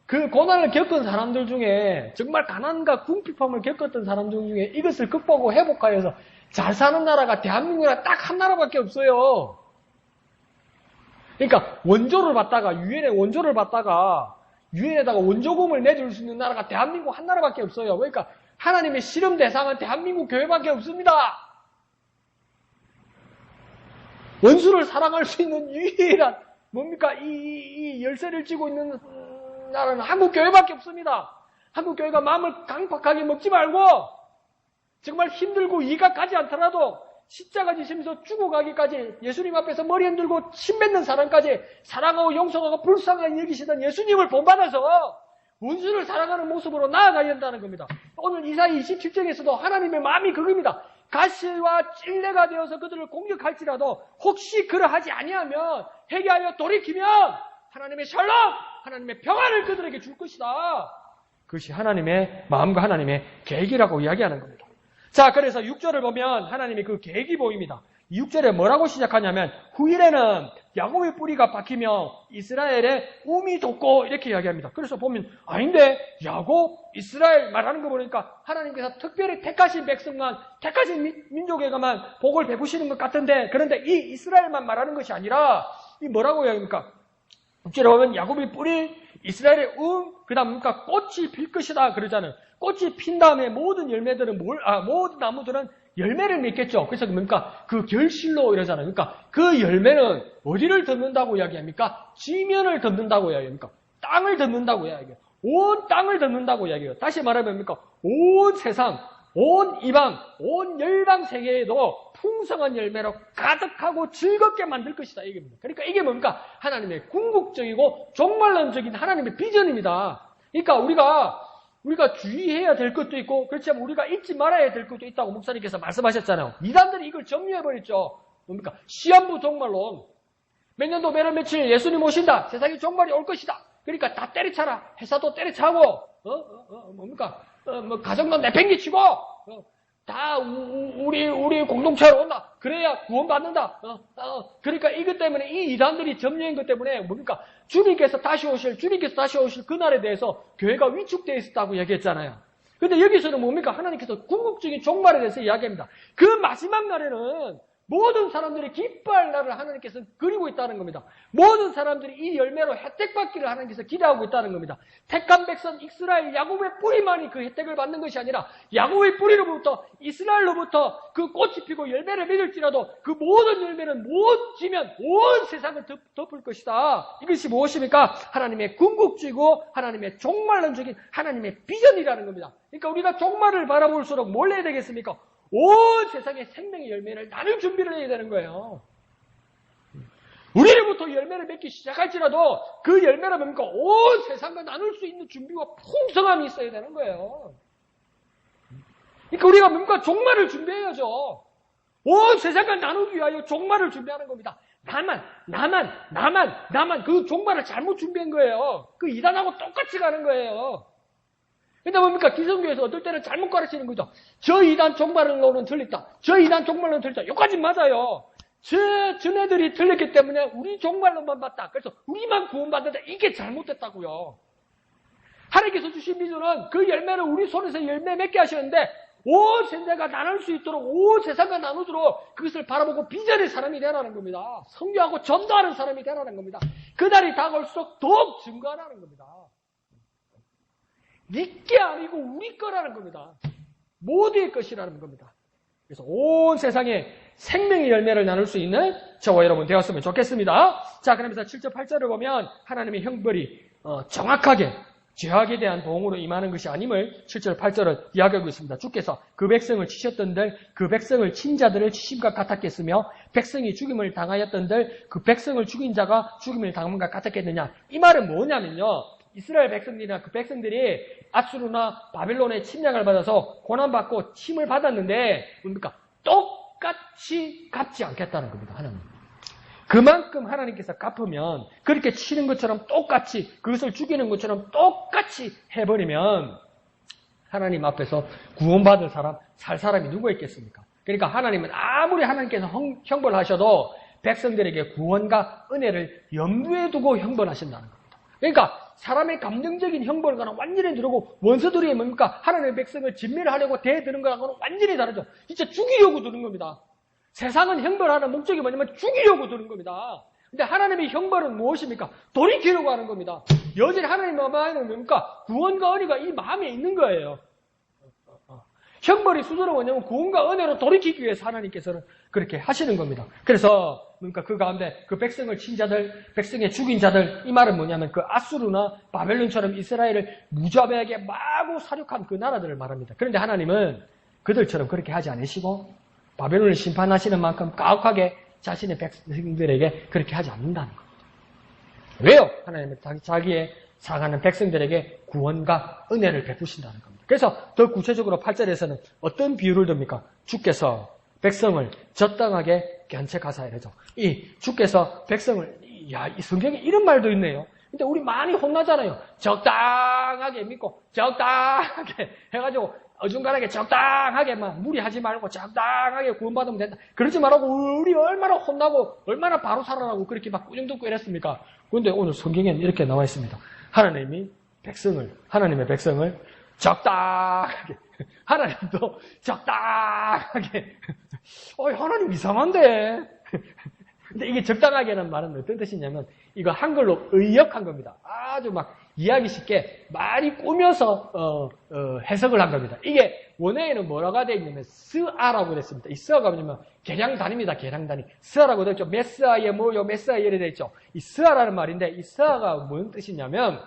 그 고난을 겪은 사람들 중에 정말 가난과 궁핍함을 겪었던 사람들 중에 이것을 극복하고 회복하여서 잘 사는 나라가 대한민국이라 딱 한 나라밖에 없어요. 그러니까 원조를 받다가 유엔에 원조를 받다가 유엔에다가 원조금을 내줄 수 있는 나라가 대한민국 한 나라밖에 없어요. 그러니까 하나님의 실험 대상은 대한민국 교회밖에 없습니다. 원수를 사랑할 수 있는 유일한 뭡니까? 이 열쇠를 쥐고 있는 나라는 한국 교회밖에 없습니다. 한국 교회가 마음을 강팍하게 먹지 말고 정말 힘들고 이가 가지 않더라도 십자가 지시면서 죽어가기까지 예수님 앞에서 머리 흔들고 침 뱉는 사람까지 사랑하고 용서하고 불쌍하게 여기시던 예수님을 본받아서 원수를 사랑하는 모습으로 나아가야 한다는 겁니다. 오늘 이사야 27장에서도 하나님의 마음이 그겁니다. 가시와 찔레가 되어서 그들을 공격할지라도 혹시 그러하지 아니하면 회개하여 돌이키면 하나님의 샬롬, 하나님의 평안을 그들에게 줄 것이다. 그것이 하나님의 마음과 하나님의 계획이라고 이야기하는 겁니다. 자, 그래서 6절을 보면 하나님의 그 계획이 보입니다. 6절에 뭐라고 시작하냐면 후일에는 야곱의 뿌리가 박히며 이스라엘의 움이 돋고 이렇게 이야기합니다. 그래서 보면 아닌데 야곱, 이스라엘 말하는 거 보니까 하나님께서 특별히 택하신 백성만, 택하신 민족에게만 복을 베푸시는 것 같은데 그런데 이 이스라엘만 말하는 것이 아니라 이 뭐라고 이야기합니까? 6절에 보면 야곱의 뿌리, 이스라엘의 그 다음 뭡니까? 꽃이 필 것이다 그러잖아요. 꽃이 핀 다음에 모든 열매들은 모든 나무들은 열매를 맺겠죠. 그래서 뭡니까? 그 결실로 이러잖아요. 그러니까 그 열매는 어디를 덮는다고 이야기합니까? 지면을 덮는다고 이야기합니까? 땅을 덮는다고 이야기해요. 온 땅을 덮는다고 이야기해요. 다시 말하면 뭡니까? 온 세상, 온 이방, 온 열방 세계에도 풍성한 열매로 가득하고 즐겁게 만들 것이다. 이겁니다. 그러니까 이게 뭡니까? 하나님의 궁극적이고 종말론적인 하나님의 비전입니다. 그러니까 우리가 주의해야 될 것도 있고 그렇지만 우리가 잊지 말아야 될 것도 있다고 목사님께서 말씀하셨잖아요. 이단들이 이걸 정리해버렸죠. 뭡니까? 시한부 종말론. 몇 년도 몇월 며칠 예수님 오신다. 세상에 종말이 올 것이다. 그러니까 다 때려차라. 회사도 때려차고 뭡니까? 가정도 내팽개치고 다 우리 공동체로 온다. 그래야 구원받는다. 그러니까 이것 때문에 이 이단들이 점령한 것 때문에 뭡니까? 주님께서 다시 오실 그날에 대해서 교회가 위축되어 있었다고 얘기했잖아요. 근데 여기서는 뭡니까? 하나님께서 궁극적인 종말에 대해서 이야기합니다. 그 마지막 날에는 모든 사람들이 기뻐할 날을 하나님께서 그리고 있다는 겁니다. 모든 사람들이 이 열매로 혜택받기를 하나님께서 기대하고 있다는 겁니다. 택한 백성 이스라엘 야곱의 뿌리만이 그 혜택을 받는 것이 아니라 야곱의 뿌리로부터 이스라엘로부터 그 꽃이 피고 열매를 맺을지라도 그 모든 열매는 못 지면 온 세상을 덮을 것이다. 이것이 무엇입니까? 하나님의 궁극적이고 하나님의 종말론적인 하나님의 비전이라는 겁니다. 그러니까 우리가 종말을 바라볼수록 뭘 해야 되겠습니까? 온 세상의 생명의 열매를 나눌 준비를 해야 되는 거예요. 우리로부터 열매를 맺기 시작할지라도 그 열매를 뭡니까? 온 세상과 나눌 수 있는 준비와 풍성함이 있어야 되는 거예요. 그러니까 우리가 뭡니까? 종말을 준비해야죠. 온 세상과 나누기 위하여 종말을 준비하는 겁니다. 나만 그 종말을 잘못 준비한 거예요. 그 이단하고 똑같이 가는 거예요. 근데 뭡니까? 기성교에서 어떨 때는 잘못 가르치는 거죠. 저 이단 종말론은 틀렸다. 저 이단 종말론은 틀렸다. 여기까지 맞아요. 저네들이 틀렸기 때문에 우리 종말론만 맞다. 그래서 우리만 구원받는다. 이게 잘못됐다고요. 하나님께서 주신 비전은 그 열매를 우리 손에서 열매 맺게 하셨는데 온 세대가 나눌 수 있도록 온 세상과 나누도록 그것을 바라보고 비전의 사람이 되라는 겁니다. 성교하고 전도하는 사람이 되라는 겁니다. 그날이 다가올수록 더욱 증거하라는 겁니다. 니께 아니고 우리 거라는 겁니다. 모두의 것이라는 겁니다. 그래서 온 세상에 생명의 열매를 나눌 수 있는 저와 여러분 되었으면 좋겠습니다. 자, 그러면서 7절, 8절을 보면 하나님의 형벌이 정확하게 죄악에 대한 보응으로 임하는 것이 아님을 7절, 8절은 이야기하고 있습니다. 주께서 그 백성을 치셨던들 그 백성을 친 자들을 치심과 같았겠으며 백성이 죽임을 당하였던들 그 백성을 죽인 자가 죽임을 당함과 같았겠느냐. 이 말은 뭐냐면요. 이스라엘 백성들이나 그 백성들이 아수르나 바벨론의 침략을 받아서 고난받고 침을 받았는데 뭡니까? 똑같이 갚지 않겠다는 겁니다. 하나님. 그만큼 하나님께서 갚으면 그렇게 치는 것처럼 똑같이 그것을 죽이는 것처럼 똑같이 해버리면 하나님 앞에서 구원받을 사람, 살 사람이 누가 있겠습니까? 그러니까 하나님은 아무리 하나님께서 형벌을 하셔도 백성들에게 구원과 은혜를 염두에 두고 형벌하신다는 겁니다. 그러니까 사람의 감정적인 형벌과는 완전히 다르고 원수들이 뭡니까? 하나님의 백성을 진멸하려고 대드는 거하고는 완전히 다르죠. 진짜 죽이려고 드는 겁니다. 세상은 형벌하는 목적이 뭐냐면 죽이려고 드는 겁니다. 근데 하나님의 형벌은 무엇입니까? 돌이키려고 하는 겁니다. 여전히 하나님의 마음에는 뭡니까? 구원과 은혜가 이 마음에 있는 거예요. 형벌이 수저는 뭐냐면 구원과 은혜로 돌이키기 위해서 하나님께서는 그렇게 하시는 겁니다. 그래서 그러니까 그 가운데 그 백성을 친 자들, 백성의 죽인 자들, 이 말은 뭐냐면 그 아수르나 바벨론처럼 이스라엘을 무자비하게 마구 사륙한 그 나라들을 말합니다. 그런데 하나님은 그들처럼 그렇게 하지 않으시고 바벨론을 심판하시는 만큼 가혹하게 자신의 백성들에게 그렇게 하지 않는다는 겁니다. 왜요? 하나님은 자기의 사랑하는 백성들에게 구원과 은혜를 베푸신다는 겁니다. 그래서 더 구체적으로 8절에서는 어떤 비유를 듭니까? 주께서 백성을 적당하게 견책하사 이러죠. 이 주께서 백성을, 이 성경에 이런 말도 있네요. 근데 우리 많이 혼나잖아요. 적당하게 믿고 적당하게 해가지고 어중간하게 적당하게 막 무리하지 말고 적당하게 구원받으면 된다. 그러지 말고 우리 얼마나 혼나고 얼마나 바로 살아나고 그렇게 막 꾸중 듣고 이랬습니까? 그런데 오늘 성경에는 이렇게 나와 있습니다. 하나님의 백성을 적당하게, 하나님도 적당하게. 하나님 이상한데. 근데 이게 적당하게는 말은 어떤 뜻이냐면 이거 한글로 의역한 겁니다. 아주 막 이해하기 쉽게 많이 꾸며서 해석을 한 겁니다. 이게 원어에는 뭐라고 되어 있냐면 스아라고 됐습니다. 이 스아가 뭐냐면 계량단위입니다. 계량단위. 스아라고 되어 있죠. 메스아에 뭐요 메스아에 이래 되어 있죠. 이 스아라는 말인데 이 스아가 무슨 뜻이냐면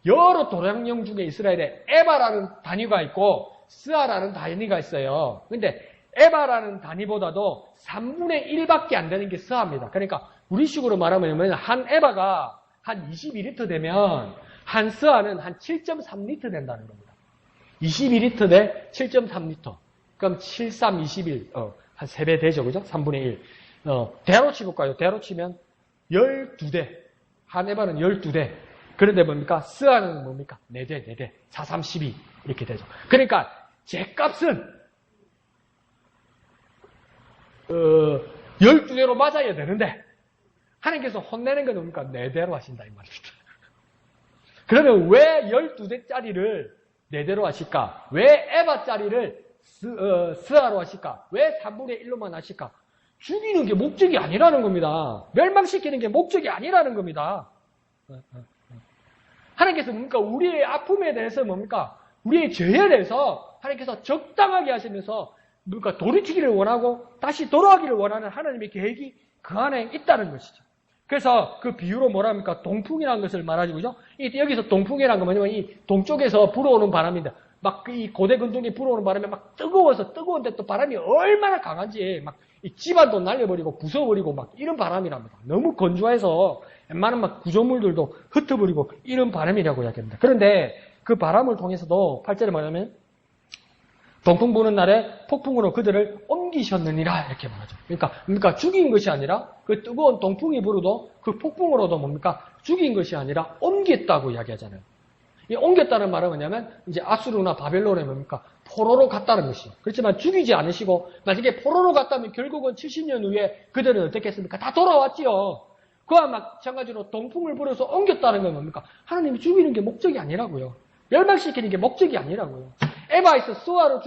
여러 도량령 중에 이스라엘에 에바라는 단위가 있고 스아라는 단위가 있어요. 근데 에바라는 단위보다도 3분의 1밖에 안 되는 게 스아입니다. 그러니까 우리식으로 말하면 한 에바가 한 22리터 되면 한 스아는 한 7.3리터 된다는 겁니다. 22리터 대 7.3리터. 그럼 7, 3, 21. 한 3배 되죠. 그죠? 3분의 1. 대로 치볼까요? 대로 치면 12대. 한 에바는 12대. 그런데 뭡니까? 스아는 뭡니까? 4대. 4, 3, 12. 이렇게 되죠. 그러니까 제 값은 12대로 맞아야 되는데 하나님께서 혼내는 건 뭡니까? 4대로 하신다 이 말입니다. 그러면 왜 12대짜리를 4대로 하실까? 왜 에바짜리를 스아로 하실까? 왜 3분의 1로만 하실까? 죽이는 게 목적이 아니라는 겁니다. 멸망시키는 게 목적이 아니라는 겁니다. 하나님께서 뭡니까? 우리의 아픔에 대해서 뭡니까? 우리의 죄에 대해서 하나님께서 적당하게 하시면서 뭡니까? 돌이키기를 원하고 다시 돌아가기를 원하는 하나님의 계획이 그 안에 있다는 것이죠. 그래서 그 비유로 뭐라 합니까? 동풍이라는 것을 말하죠. 그죠? 여기서 동풍이라는 건 뭐냐면 이 동쪽에서 불어오는 바람인데 막 이 고대 근동이 불어오는 바람에 막 뜨거운데 또 바람이 얼마나 강한지 막 이 집안도 날려버리고 부숴버리고 막 이런 바람이랍니다. 너무 건조해서 웬만한 막 구조물들도 흩어버리고 이런 바람이라고 이야기합니다. 그런데 그 바람을 통해서도 8절에 뭐냐면 동풍 부는 날에 폭풍으로 그들을 옮기셨느니라 이렇게 말하죠. 그러니까 죽인 것이 아니라 그 뜨거운 동풍이 불어도 그 폭풍으로도 뭡니까? 죽인 것이 아니라 옮겼다고 이야기하잖아요. 이 옮겼다는 말은 뭐냐면 이제 아수르나 바벨론에 뭡니까? 포로로 갔다는 것이죠. 그렇지만 죽이지 않으시고 만약에 포로로 갔다면 결국은 70년 후에 그들은 어떻게 했습니까? 다 돌아왔지요. 그와 마찬가지로 동풍을 불어서 옮겼다는 건 뭡니까? 하나님이 죽이는 게 목적이 아니라고요. 멸망시키는 게 목적이 아니라고요. 에바에서 스와로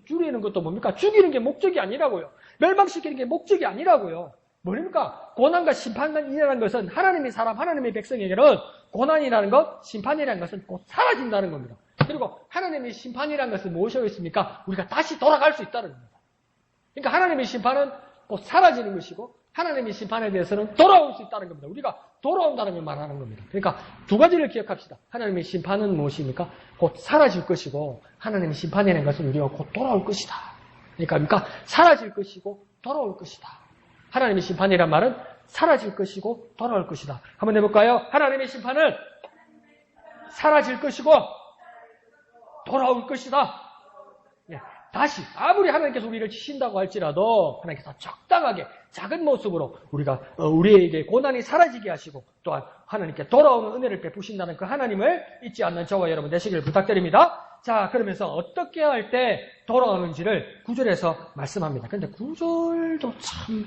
줄이는 것도 뭡니까? 죽이는 게 목적이 아니라고요. 멸망시키는 게 목적이 아니라고요. 뭡니까? 고난과 심판이라는 것은 하나님의 사람, 하나님의 백성에게는 고난이라는 것, 심판이라는 것은 곧 사라진다는 겁니다. 그리고 하나님의 심판이라는 것은 무엇이겠습니까? 우리가 다시 돌아갈 수 있다는 겁니다. 그러니까 하나님의 심판은 곧 사라지는 것이고 하나님의 심판에 대해서는 돌아올 수 있다는 겁니다. 우리가 돌아온다는 걸 말하는 겁니다. 그러니까 두 가지를 기억합시다. 하나님의 심판은 무엇입니까? 곧 사라질 것이고 하나님의 심판이라는 것은 우리가 곧 돌아올 것이다. 그러니까 사라질 것이고 돌아올 것이다. 하나님의 심판이란 말은 사라질 것이고 돌아올 것이다. 한번 해볼까요? 하나님의 심판은 사라질 것이고 돌아올 것이다. 다시 아무리 하나님께서 우리를 치신다고 할지라도 하나님께서 적당하게 작은 모습으로 우리에게 고난이 사라지게 하시고 또한 하나님께 돌아오는 은혜를 베푸신다는 그 하나님을 잊지 않는 저와 여러분 되시길 부탁드립니다. 자, 그러면서 어떻게 할 때 돌아오는지를 9절에서 말씀합니다. 그런데 9절도 참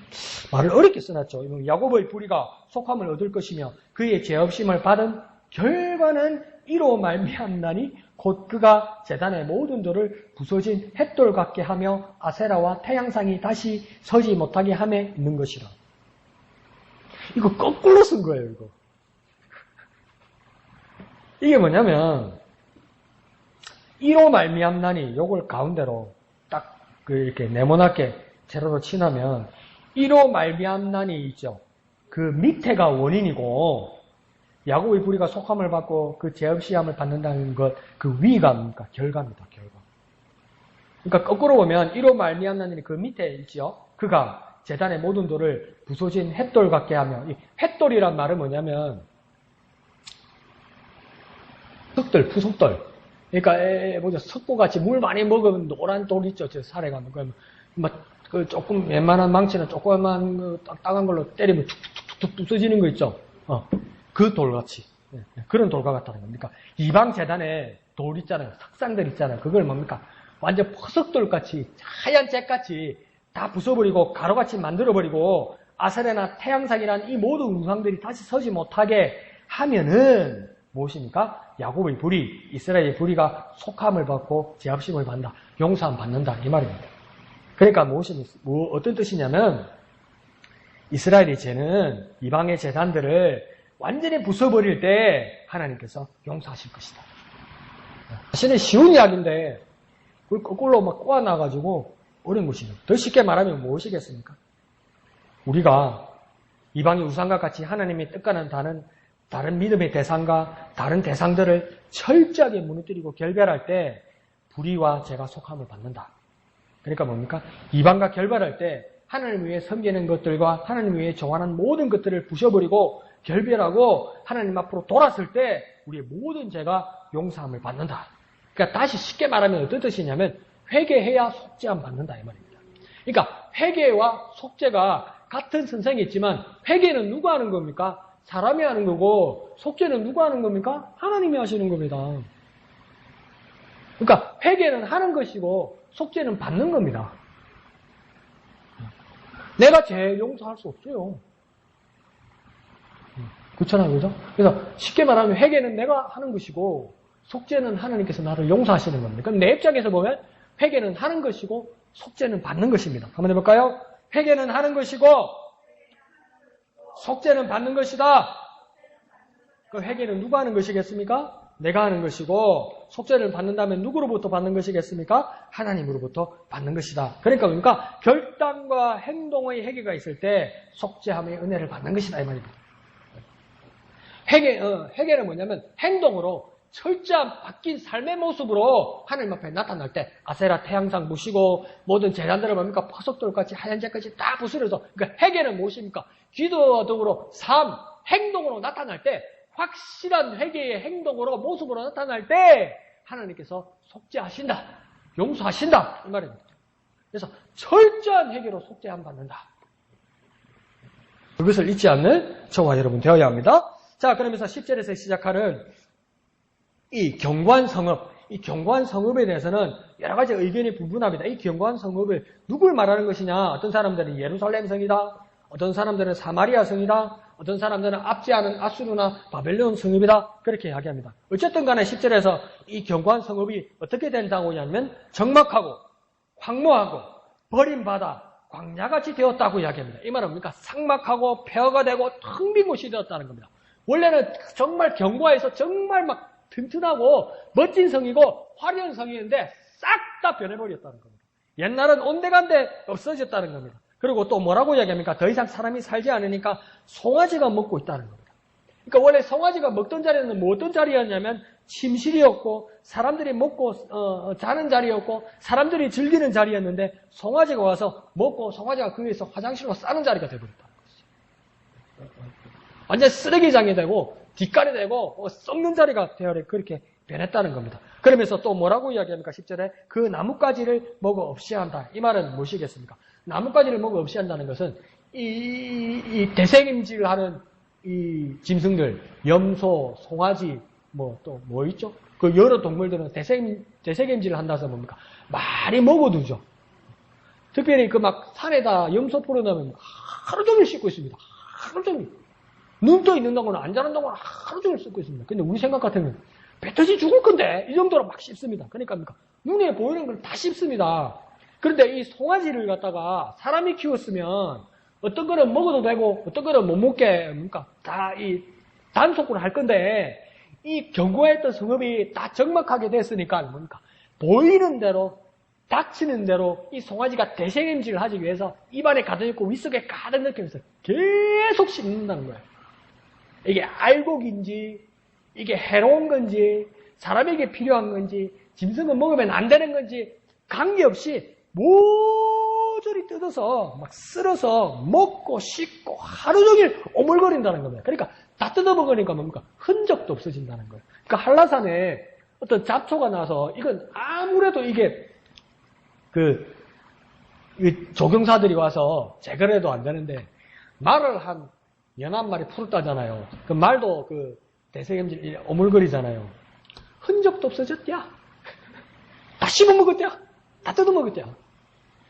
말을 어렵게 써놨죠. 야곱의 불의가 속함을 얻을 것이며 그의 죄 없음을 받은 결과는 이로 말미암나니 곧 그가 제단의 모든 돌을 부서진 햇돌 같게 하며 아세라와 태양상이 다시 서지 못하게 함에 있는 것이라. 이거 거꾸로 쓴 거예요, 이거. 이게 뭐냐면 이로 말미암나니 요걸 가운데로 딱 이렇게 네모나게 세로로 치나면 이로 말미암나니 있죠. 그 밑에가 원인이고 야곱의 불의가 속함을 받고 그 죄 없이 함을 받는다는 것, 그 위가 뭡니까? 결과입니다, 결과. 그러니까 거꾸로 보면 이로 말미암나니 그 밑에 있죠. 그가 제단의 모든 돌을 부서진 햇돌 같게 하며, 이 햇돌이란 말은 뭐냐면 흙돌, 푸석돌. 그러니까 뭐죠? 석고같이 물 많이 먹으면 노란 돌 있죠. 저 살에 가면 그 조금 웬만한 망치는 조그만 그 딱딱한 걸로 때리면 툭툭툭툭 부서지는 거 있죠. 그 돌같이. 그런 돌과 같다는 겁니까? 이방 재단에 돌 있잖아요. 석상들 있잖아요. 그걸 뭡니까? 완전 퍼석돌같이, 하얀 잭같이 다 부숴버리고 가루같이 만들어버리고 아세라나 태양상이란 이 모든 우상들이 다시 서지 못하게 하면은 무엇입니까? 야곱의 불의, 이스라엘의 불의가 속함을 받고 죄압심을 받는다. 용서함 받는다. 이 말입니다. 그러니까 어떤 뜻이냐면 이스라엘의 죄는 이방의 재단들을 완전히 부숴버릴 때 하나님께서 용서하실 것이다. 사실은 쉬운 이야기인데 그걸 거꾸로 막 꼬아놔가지고 어려운 것이죠. 더 쉽게 말하면 무엇이겠습니까? 우리가 이방의 우상과 같이 하나님의 뜻과는 다른 믿음의 대상과 다른 대상들을 철저하게 무너뜨리고 결별할 때 불의와 죄가 속함을 받는다. 그러니까 뭡니까? 이방과 결별할 때 하나님을 위해 섬기는 것들과 하나님을 위해 정하는 모든 것들을 부셔버리고 결별하고 하나님 앞으로 돌았을 때 우리의 모든 죄가 용서함을 받는다. 그러니까 다시 쉽게 말하면 어떤 뜻이냐면 회개해야 속죄함 받는다 이 말입니다. 그러니까 회개와 속죄가 같은 선생이 있지만 회개는 누가 하는 겁니까? 사람이 하는 거고 속죄는 누가 하는 겁니까? 하나님이 하시는 겁니다. 그러니까 회개는 하는 것이고 속죄는 받는 겁니다. 내가 죄 용서할 수 없어요. 그렇잖아요, 그죠? 그래서 쉽게 말하면 회개는 내가 하는 것이고 속죄는 하나님께서 나를 용서하시는 겁니다. 그럼 내 입장에서 보면 회개는 하는 것이고 속죄는 받는 것입니다. 한번 해볼까요? 회개는 하는 것이고 속죄는 받는 것이다. 그 회개는 누가 하는 것이겠습니까? 내가 하는 것이고 속죄를 받는다면 누구로부터 받는 것이겠습니까? 하나님으로부터 받는 것이다. 그러니까 결단과 행동의 회개가 있을 때 속죄함의 은혜를 받는 것이다 이 말입니다. 회개는 뭐냐면 행동으로 철저한 바뀐 삶의 모습으로 하나님 앞에 나타날 때 아세라 태양상 무시고 모든 재단들을 뭡니까? 퍼석돌같이 하얀 색같이 다 부스러져. 그러니까 회개는 무엇입니까? 기도와 더불어 삶, 행동으로 나타날 때 확실한 회개의 행동으로 모습으로 나타날 때 하나님께서 속죄하신다. 용서하신다. 이 말입니다. 그래서 철저한 회개로 속죄함 받는다. 그것을 잊지 않는 저와 여러분 되어야 합니다. 자, 그러면서 10절에서 시작하는 이 경고한 성읍, 이 경고한 성읍에 대해서는 여러 가지 의견이 분분합니다. 이 경고한 성읍을 누굴 말하는 것이냐? 어떤 사람들은 예루살렘 성이다. 어떤 사람들은 사마리아 성이다. 어떤 사람들은 압제하는 아수르나 바벨론 성읍이다. 그렇게 이야기합니다. 어쨌든 간에 10절에서 이 경고한 성읍이 어떻게 된다고 하냐면 정막하고 황무하고 버림받아 광야같이 되었다고 이야기합니다. 이 말은 뭡니까? 삭막하고 폐허가 되고 텅 빈 곳이 되었다는 겁니다. 원래는 정말 경과에서 정말 막 튼튼하고 멋진 성이고 화려한 성이었는데 싹 다 변해버렸다는 겁니다. 옛날은 온데간데 없어졌다는 겁니다. 그리고 또 뭐라고 이야기합니까? 더 이상 사람이 살지 않으니까 송아지가 먹고 있다는 겁니다. 그러니까 원래 송아지가 먹던 자리는 뭐 어떤 자리였냐면 침실이었고 사람들이 먹고 자는 자리였고 사람들이 즐기는 자리였는데 송아지가 와서 먹고 송아지가 거기에서 화장실로 싸는 자리가 되어버렸다는 것이죠. 완전 쓰레기장이 되고 뒷간이 되고 썩는 자리가 되어 그렇게 변했다는 겁니다. 그러면서 또 뭐라고 이야기합니까? 10절에 그 나뭇가지를 먹어 없이 한다. 이 말은 무엇이겠습니까? 나뭇가지를 먹어 없이 한다는 것은 이 대생임질하는 이 짐승들, 염소, 송아지, 또 뭐 있죠? 그 여러 동물들은 대생임질을 한다서 뭡니까? 많이 먹어두죠. 특별히 그 막 산에다 염소 풀어놓으면 하루 종일 씻고 있습니다. 하루 종일. 눈 떠 있는 동안은 안 자는 동안은 하루 종일 씻고 있습니다. 근데 우리 생각 같으면 배 터지 죽을 건데 이 정도로 막 씹습니다. 그러니까 눈에 보이는 걸 다 씹습니다. 그런데 이 송아지를 갖다가 사람이 키웠으면 어떤 거는 먹어도 되고 어떤 거는 못 먹게 다 이 단속을 할 건데 이 견고했던 성읍이 다 적막하게 됐으니까 보이는 대로 닥치는 대로 이 송아지가 대생임질을 하기 위해서 입안에 가득 있고 윗속에 가득 넣으면서 계속 씹는다는 거예요. 이게 알곡인지 이게 해로운 건지 사람에게 필요한 건지 짐승은 먹으면 안 되는 건지 관계없이 모조리 뜯어서 막 쓸어서 먹고 씻고 하루 종일 오물거린다는 겁니다. 그러니까 다 뜯어먹으니까 뭡니까? 흔적도 없어진다는 거예요. 그러니까 한라산에 어떤 잡초가 나서 이건 아무래도 이게 조경사들이 와서 제거를 해도 안 되는데 말을 한 11마리 풀었다잖아요. 그 말도 대생임질 오물거리잖아요. 흔적도 없어졌대야. 다 씹어먹었대야. 다 뜯어먹었대야.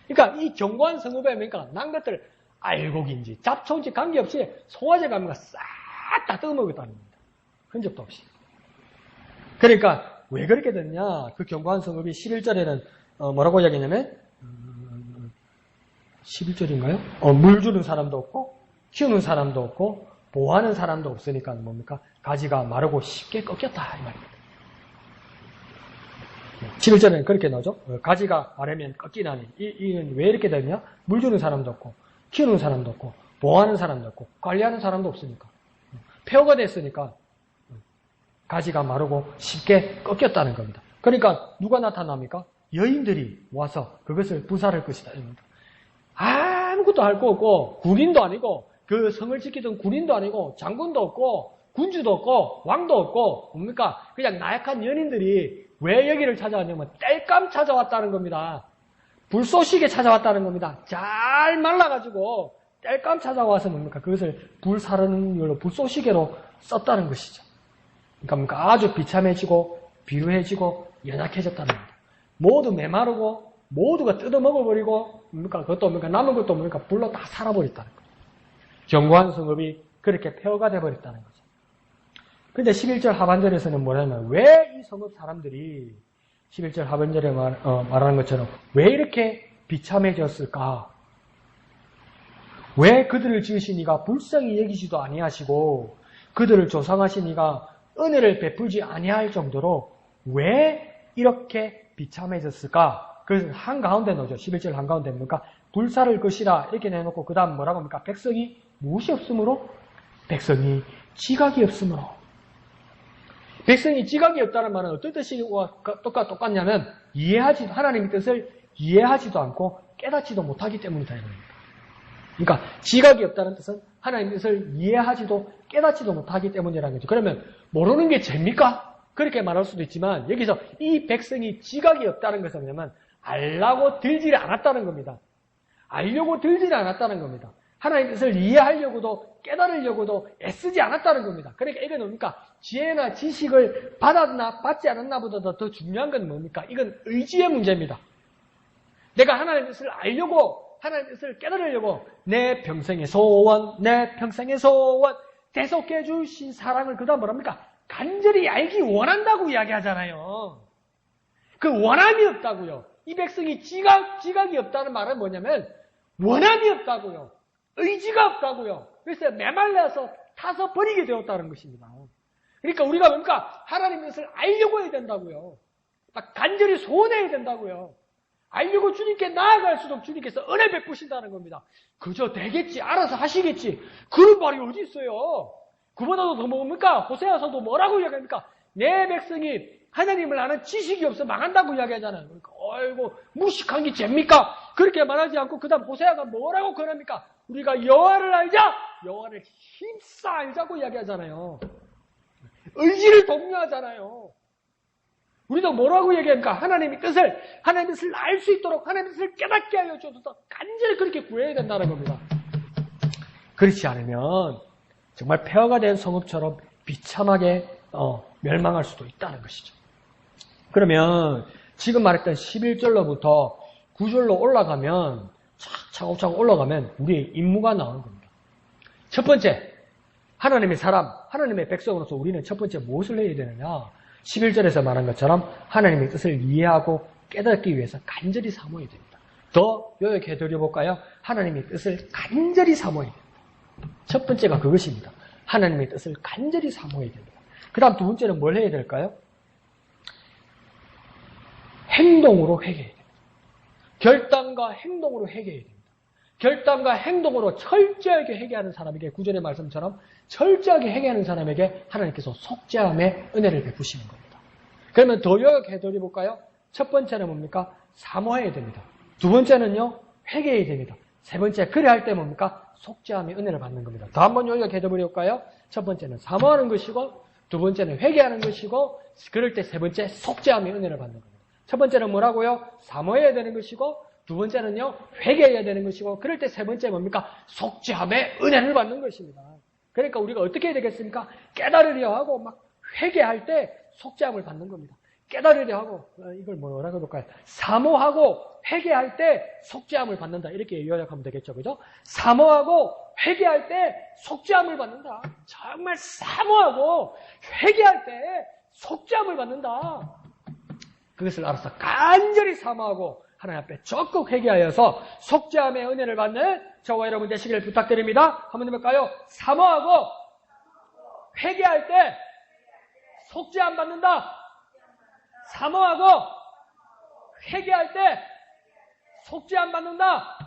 그러니까 이 견고한 성읍에 난 것들 알곡인지 잡초인지 관계없이 송아지가 싹 다 뜯어먹었다는 겁니다. 흔적도 없이. 그러니까 왜 그렇게 됐냐? 그 견고한 성읍이 11절에는 뭐라고 이야기했냐면 11절인가요? 물 주는 사람도 없고 키우는 사람도 없고 보호하는 사람도 없으니까 뭡니까? 가지가 마르고 쉽게 꺾였다 이 말입니다. 11절에는 그렇게 나오죠. 가지가 마르면 꺾이나니 이는 왜 이렇게 되냐? 물 주는 사람도 없고 키우는 사람도 없고 보호하는 사람도 없고 관리하는 사람도 없으니까 폐허가 됐으니까 가지가 마르고 쉽게 꺾였다는 겁니다. 그러니까 누가 나타납니까? 여인들이 와서 그것을 부살할 것이다. 아무것도 할 거 없고 군인도 아니고 그 성을 지키던 군인도 아니고 장군도 없고 군주도 없고 왕도 없고 뭡니까? 그냥 나약한 연인들이 왜 여기를 찾아왔냐면 땔감 찾아왔다는 겁니다. 불쏘시개 찾아왔다는 겁니다. 잘 말라가지고 땔감 찾아와서 뭡니까? 그것을 불사르는 걸로 불쏘시개로 썼다는 것이죠. 그러니까 아주 비참해지고 비루해지고 연약해졌다는 겁니다. 모두 메마르고 모두가 뜯어먹어버리고 그것도 남은 것도 불로 다 살아버렸다는 거예요. 견고한 성읍이 그렇게 폐허가 돼버렸다는 거죠. 근데 11절 하반절에서는 뭐냐면 왜 이 성읍 사람들이 11절 하반절에 말하는 것처럼 왜 이렇게 비참해졌을까? 왜 그들을 지으신 이가 불쌍히 여기지도 아니하시고 그들을 조상하신 이가 은혜를 베풀지 아니할 정도로 왜 이렇게 비참해졌을까? 그래서 한가운데 넣어줘. 11절 한가운데 뭡니까? 불사를 것이라 이렇게 내놓고 그 다음 뭐라고 합니까? 백성이 무엇이 없으므로? 백성이 지각이 없으므로. 백성이 지각이 없다는 말은 어떤 뜻이와 똑같냐면 하나님의 뜻을 이해하지도 않고 깨닫지도 못하기 때문이다. 그러니까 지각이 없다는 뜻은 하나님의 뜻을 이해하지도 깨닫지도 못하기 때문이라는 거죠. 그러면 모르는 게 죄입니까? 그렇게 말할 수도 있지만 여기서 이 백성이 지각이 없다는 것은 뭐냐면 알라고 들지를 않았다는 겁니다. 알려고 들지를 않았다는 겁니다. 하나님의 뜻을 이해하려고도 깨달으려고도 애쓰지 않았다는 겁니다. 그러니까 이건 뭡니까? 지혜나 지식을 받았나 받지 않았나보다 더 중요한 건 뭡니까? 이건 의지의 문제입니다. 내가 하나님의 뜻을 알려고 하나님의 뜻을 깨달으려고 내 평생의 소원 대속해 주신 사랑을 그 다음 뭐랍니까? 간절히 알기 원한다고 이야기하잖아요. 그 원함이 없다고요. 이 백성이 지각이 없다는 말은 뭐냐면 원함이 없다고요. 의지가 없다고요. 그래서 메말라서 타서 버리게 되었다는 것입니다. 그러니까 우리가 뭡니까? 하나님의 뜻을 알려고 해야 된다고요. 막 간절히 소원해야 된다고요. 알려고 주님께 나아갈수록 주님께서 은혜 베푸신다는 겁니다. 그저 되겠지, 알아서 하시겠지. 그런 말이 어디 있어요? 그보다도 더 뭡니까? 호세아서도 뭐라고 이야기합니까? 내 백성이 하나님을 아는 지식이 없어 망한다고 이야기하잖아요. 그러니까 아이고 무식한 게 잽니까? 그렇게 말하지 않고 그 다음 호세아가 뭐라고 권합니까? 우리가 여호와를 알자, 여호와를 힘써 알자고 이야기하잖아요. 의지를 독려하잖아요. 우리도 뭐라고 얘기합니까? 하나님의 뜻을 알 수 있도록 하나님의 뜻을 깨닫게 하여 주셔서 간절히 그렇게 구해야 된다는 겁니다. 그렇지 않으면 정말 폐허가 된 성읍처럼 비참하게 멸망할 수도 있다는 것이죠. 그러면 지금 말했던 11절로부터 9절로 올라가면 차곡차곡 올라가면 우리의 임무가 나오는 겁니다. 첫 번째, 하나님의 사람, 하나님의 백성으로서 우리는 첫 번째 무엇을 해야 되느냐? 11절에서 말한 것처럼 하나님의 뜻을 이해하고 깨닫기 위해서 간절히 사모해야 됩니다. 더 요약해 드려볼까요? 하나님의 뜻을 간절히 사모해야 됩니다. 첫 번째가 그것입니다. 하나님의 뜻을 간절히 사모해야 됩니다. 그 다음 두 번째는 뭘 해야 될까요? 행동으로 회개해야 됩니다. 결단과 행동으로 회개해야 됩니다. 결단과 행동으로 철저하게 회개하는 사람에게 구절의 말씀처럼 철저하게 회개하는 사람에게 하나님께서 속죄함의 은혜를 베푸시는 겁니다. 그러면 더 요약해 드려볼까요? 첫 번째는 뭡니까? 사모해야 됩니다. 두 번째는요, 회개해야 됩니다. 세 번째, 그래 할 때 뭡니까? 속죄함의 은혜를 받는 겁니다. 더 한번 요약해 드려볼까요? 첫 번째는 사모하는 것이고, 두 번째는 회개하는 것이고, 그럴 때 세 번째, 속죄함의 은혜를 받는 겁니다. 첫 번째는 뭐라고요? 사모해야 되는 것이고, 두 번째는요, 회개해야 되는 것이고, 그럴 때 세 번째 뭡니까? 속죄함의 은혜를 받는 것입니다. 그러니까 우리가 어떻게 해야 되겠습니까? 깨달으려 하고 막 회개할 때 속죄함을 받는 겁니다. 깨달으려 하고, 이걸 뭐라고 해볼까요? 사모하고 회개할 때 속죄함을 받는다. 이렇게 요약하면 되겠죠. 그죠? 사모하고 회개할 때 속죄함을 받는다. 정말 사모하고 회개할 때 속죄함을 받는다. 그것을 알아서 간절히 사모하고 하나님 앞에 적극 회개하여서 속죄함의 은혜를 받는 저와 여러분 되시기를 부탁드립니다. 한번 해볼까요? 사모하고 회개할 때 속죄함 받는다. 사모하고 회개할 때 속죄함 받는다.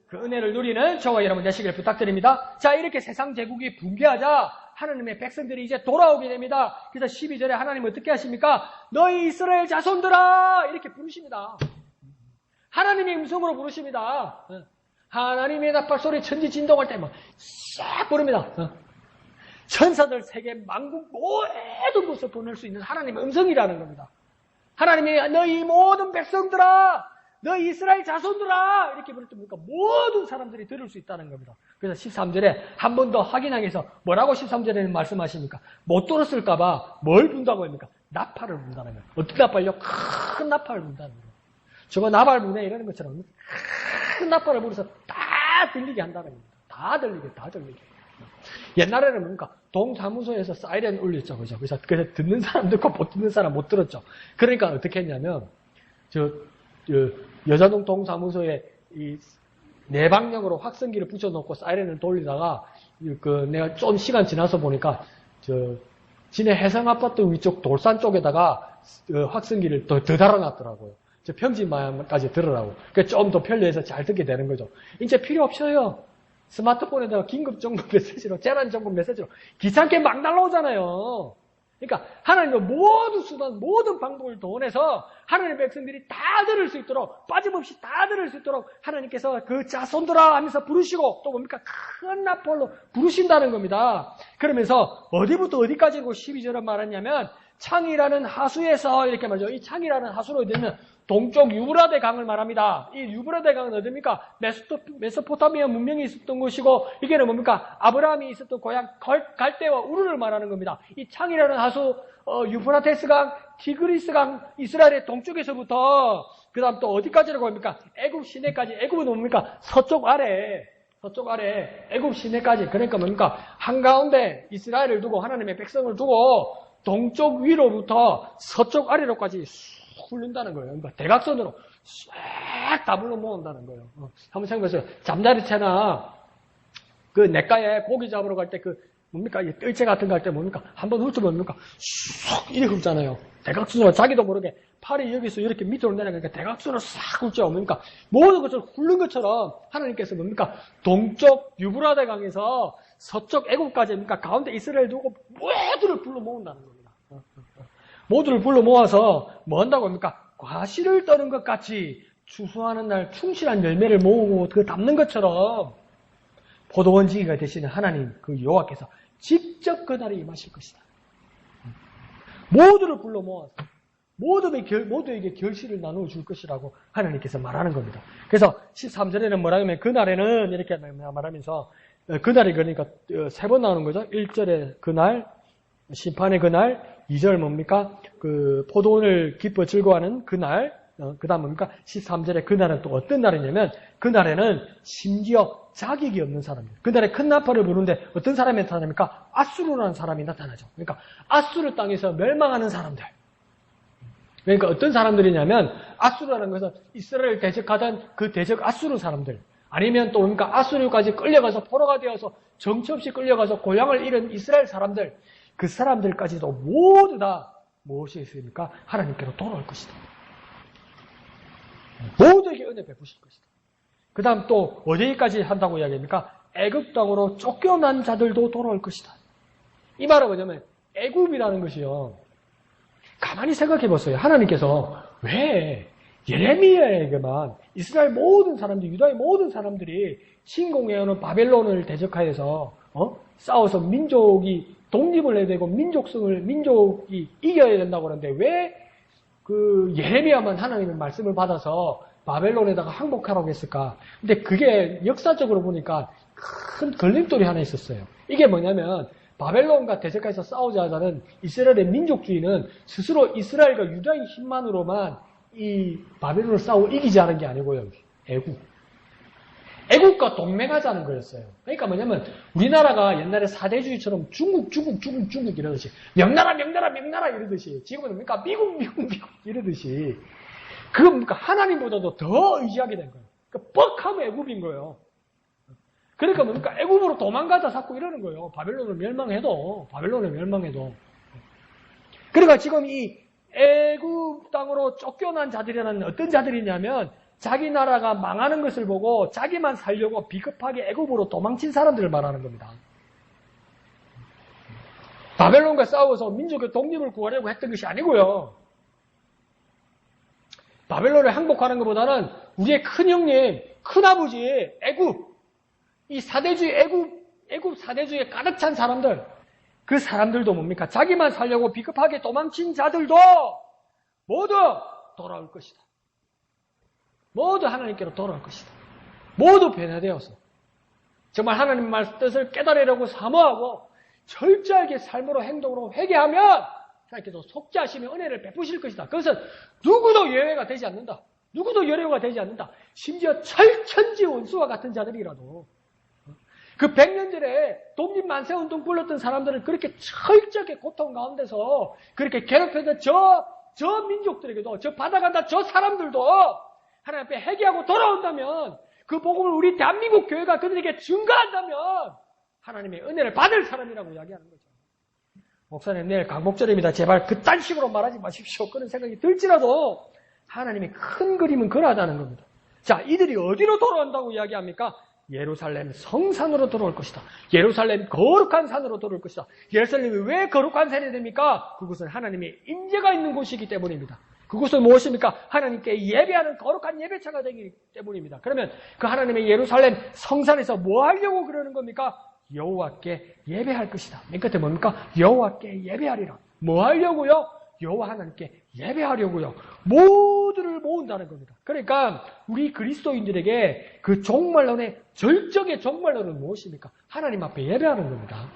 그 은혜를 누리는 저와 여러분 되시기를 부탁드립니다. 자, 이렇게 세상 제국이 붕괴하자 하나님의 백성들이 이제 돌아오게 됩니다. 그래서 12절에 하나님은 어떻게 하십니까? 너희 이스라엘 자손들아 이렇게 부르십니다. 하나님의 음성으로 부르십니다. 하나님의 나팔소리 천지진동할 때 막 싹 부릅니다. 천사들 세계 만국 모든 곳을 보낼 수 있는 하나님의 음성이라는 겁니다. 하나님이 너희 모든 백성들아, 너희 이스라엘 자손들아 이렇게 부를 때 보니까 모든 사람들이 들을 수 있다는 겁니다. 그래서 13절에 한 번 더 확인하기 위해서 뭐라고 13절에는 말씀하십니까? 못 들었을까 봐 뭘 분다고 합니까? 나팔을 분다는 거예요. 어떤 나팔요? 큰 나팔을 분다는 거예요. 저거 나팔 부네 이러는 것처럼 큰 나팔을 불어서 다 들리게 한다는 겁니다. 다 들리게. 옛날에는 뭡니까? 동사무소에서 사이렌 울렸죠. 그죠? 그래서 듣는 사람 듣고 못 듣는 사람 못 들었죠. 그러니까 어떻게 했냐면, 여자동 동사무소에 이 내방향으로 확성기를 붙여놓고 사이렌을 돌리다가, 내가 좀 시간 지나서 보니까, 진해 해성아파트 위쪽 돌산 쪽에다가 확성기를 더 달아놨더라고요. 평지마까지 들으라고. 그러니까 좀 더 편리해서 잘 듣게 되는 거죠. 이제 필요 없어요. 스마트폰에다가 긴급정보 메시지로, 재난정보 메시지로 귀찮게 막 날라오잖아요. 그러니까 하나님은 모든 수단, 모든 방법을 동원해서 하나님의 백성들이 다 들을 수 있도록, 빠짐없이 다 들을 수 있도록 하나님께서 그 자손들아 하면서 부르시고, 또 뭡니까? 큰 나팔로 부르신다는 겁니다. 그러면서 어디부터 어디까지고 12절은 말했냐면, 창이라는 하수에서 이렇게 말이죠. 이 창이라는 하수로 되면 동쪽 유브라데 강을 말합니다. 이 유브라데 강은 어딥니까? 메소포타미아 문명이 있었던 곳이고, 이게는 뭡니까? 아브라함이 있었던 고향 갈대와 우르를 말하는 겁니다. 이 창이라는 하수, 유프라테스 강, 티그리스 강, 이스라엘의 동쪽에서부터 그 다음 또 어디까지라고 합니까? 애굽 시내까지. 애굽은 뭡니까? 서쪽 아래 애굽 시내까지. 그러니까 뭡니까? 한가운데 이스라엘을 두고, 하나님의 백성을 두고 동쪽 위로부터 서쪽 아래로까지 쑥 hul른다는 거예요. 그러니까 대각선으로 싹 다 불러 모은다는 거예요. 한번 생각해보세요. 잠자리채나 그 냇가에 고기 잡으러 갈 때 뭡니까? 이 뜰채 같은 거 할 때 뭡니까? 한번 훑어보면 뭡니까? 쑥 이렇게 훑잖아요. 대각선으로 자기도 모르게 팔이 여기서 이렇게 밑으로 내려가니까 대각선으로 싹 훑죠. 뭡니까? 모든 것을 훑는 것처럼 하나님께서 뭡니까? 동쪽 유브라데 강에서 서쪽 애국까지 뭡니까? 가운데 이스라엘 두고 모두를 불러 모은다는 겁니다. 모두를 불러 모아서 뭐 한다고 합니까? 과실을 떠는 것 같이 추수하는 날 충실한 열매를 모으고 그 담는 것처럼 포도원지기가 되시는 하나님 그 여호와께서 직접 그날에 임하실 것이다. 모두를 불러 모아서 모두에게 결실을 나누어 줄 것이라고 하나님께서 말하는 겁니다. 그래서 13절에는 뭐라 하면 그날에는 이렇게 말하면서 그날이 그러니까 세 번 나오는 거죠. 1절에 그날, 심판의 그날, 2절 뭡니까? 그 포도원을 기뻐 즐거워하는 그날, 그 다음 뭡니까? 13절에 그날은 또 어떤 날이냐면 그날에는 심지어 자격이 없는 사람들. 그날에 큰 나팔을 부르는데 어떤 사람이 나타납니까? 아수르라는 사람이 나타나죠. 그러니까 아수르 땅에서 멸망하는 사람들. 그러니까 어떤 사람들이냐면 아수르라는 것은 이스라엘을 대적하던 그 대적 아수르 사람들. 아니면 또 뭡니까? 아수르까지 끌려가서 포로가 되어서 정처 없이 끌려가서 고향을 잃은 이스라엘 사람들. 그 사람들까지도 모두 다 무엇이 있습니까? 하나님께로 돌아올 것이다. 모두에게 은혜 베푸실 것이다. 그 다음 또 어디까지 한다고 이야기합니까? 애굽 땅으로 쫓겨난 자들도 돌아올 것이다. 이 말은 뭐냐면 애굽이라는 것이요. 가만히 생각해 보세요. 하나님께서 왜 예레미야에게만 이스라엘 모든 사람들, 유다의 모든 사람들이 침공해오는 바벨론을 대적하여서 싸워서 민족이 독립을 해야 되고 민족이 이겨야 된다고 하는데 왜 그 예레미야만 하나님의 말씀을 받아서 바벨론에다가 항복하라고 했을까? 근데 그게 역사적으로 보니까 큰 걸림돌이 하나 있었어요. 이게 뭐냐면 바벨론과 대적해서 싸우자 하자는 이스라엘의 민족주의는 스스로 이스라엘과 유다의 힘만으로만 이 바벨론을 싸우고 이기지 않은 게 아니고요. 애국과 동맹하자는 거였어요. 그러니까 뭐냐면 우리나라가 옛날에 사대주의처럼 중국 이러듯이 명나라 이러듯이 지금은 뭡니까? 미국 이러듯이 그거 뭡니까? 하나님보다도 더 의지하게 된 거예요. 그러니까 뻑하면 애국인 거예요. 그러니까 뭡니까? 애국으로 도망가자 자꾸 이러는 거예요. 바벨론을 멸망해도. 그러니까 지금 이 애국 땅으로 쫓겨난 자들이라는 어떤 자들이냐면 자기 나라가 망하는 것을 보고 자기만 살려고 비겁하게 애굽으로 도망친 사람들을 말하는 겁니다. 바벨론과 싸워서 민족의 독립을 구하려고 했던 것이 아니고요. 바벨론을 항복하는 것보다는 우리의 큰 형님, 큰 아버지 애굽, 이 사대주의 애굽 사대주의에 가득 찬 사람들, 그 사람들도 뭡니까? 자기만 살려고 비겁하게 도망친 자들도 모두 돌아올 것이다. 모두 하나님께로 돌아올 것이다. 모두 변화되어서 정말 하나님 말 뜻을 깨달으려고 사모하고 철저하게 삶으로 행동으로 회개하면 하나님께서 속죄하시며 은혜를 베푸실 것이다. 그것은 누구도 예외가 되지 않는다. 심지어 철천지 원수와 같은 자들이라도 그 100년 전에 독립만세운동 불렀던 사람들은 그렇게 철저하게 고통 가운데서 그렇게 괴롭혀서 저 민족들에게도 저 받아간다 저 사람들도 하나님 앞에 회개하고 돌아온다면 그 복음을 우리 대한민국 교회가 그들에게 증거한다면 하나님의 은혜를 받을 사람이라고 이야기하는 거죠. 목사님 내일 강복절입니다. 제발 그딴 식으로 말하지 마십시오. 그런 생각이 들지라도 하나님의 큰 그림은 그러하다는 겁니다. 자, 이들이 어디로 돌아온다고 이야기합니까? 예루살렘 성산으로 돌아올 것이다. 예루살렘 거룩한 산으로 돌아올 것이다. 예루살렘이 왜 거룩한 산이 됩니까? 그것은 하나님의 임재가 있는 곳이기 때문입니다. 그것은 무엇입니까? 하나님께 예배하는 거룩한 예배차가 되기 때문입니다. 그러면 그 하나님의 예루살렘 성산에서 뭐 하려고 그러는 겁니까? 여호와께 예배할 것이다. 맨 끝에 뭡니까? 여호와께 예배하리라. 뭐 하려고요? 여호와 하나님께 예배하려고요. 모두를 모은다는 겁니다. 그러니까 우리 그리스도인들에게 그 종말론의 절정의 종말론은 무엇입니까? 하나님 앞에 예배하는 겁니다.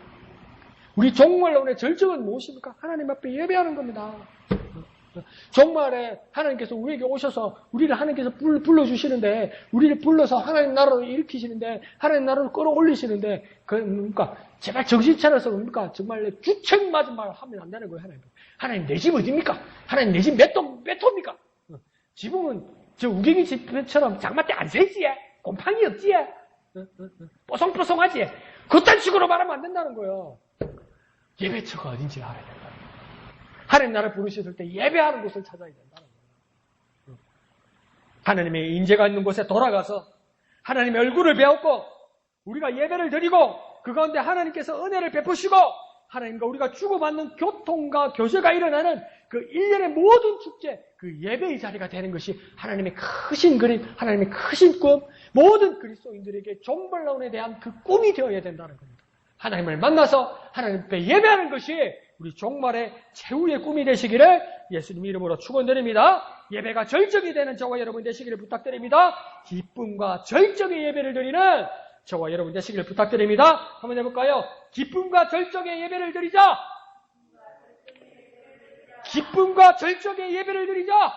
우리 종말론의 절정은 무엇입니까? 하나님 앞에 예배하는 겁니다. 종말에 하나님께서 우리에게 오셔서 우리를 하나님께서 불러주시는데 우리를 불러서 하나님 나라로 일으키시는데 하나님 나라로 끌어올리시는데 그러니까 제발 정신 차려서 뭡니까? 정말 주책 맞은 말 하면 안 되는 거예요. 하나님 내 집 어디입니까? 하나님 내 집 몇 호입니까? 지붕은 저 우경이 집처럼 장마 때 안 새지? 곰팡이 없지? 뽀송뽀송하지? 그딴 식으로 말하면 안 된다는 거예요. 예배처가 어딘지 알아야 된다는 거예요. 하나님 나라를 부르셨을 때 예배하는 곳을 찾아야 된다는 거예요. 하나님의 인재가 있는 곳에 돌아가서 하나님의 얼굴을 배웠고 우리가 예배를 드리고 그 가운데 하나님께서 은혜를 베푸시고 하나님과 우리가 주고받는 교통과 교제가 일어나는 그 일련의 모든 축제, 그 예배의 자리가 되는 것이 하나님의 크신 그림, 하나님의 크신 꿈, 모든 그리스도인들에게 종말론에 대한 그 꿈이 되어야 된다는 겁니다. 하나님을 만나서 하나님 앞에 예배하는 것이 우리 종말의 최후의 꿈이 되시기를 예수님 이름으로 축원드립니다. 예배가 절정이 되는 저와 여러분 되시기를 부탁드립니다. 기쁨과 절정의 예배를 드리는 저와 여러분 되시기를 부탁드립니다. 한번 해볼까요? 기쁨과 절정의 예배를 드리자. 기쁨과 절정의 예배를 드리자.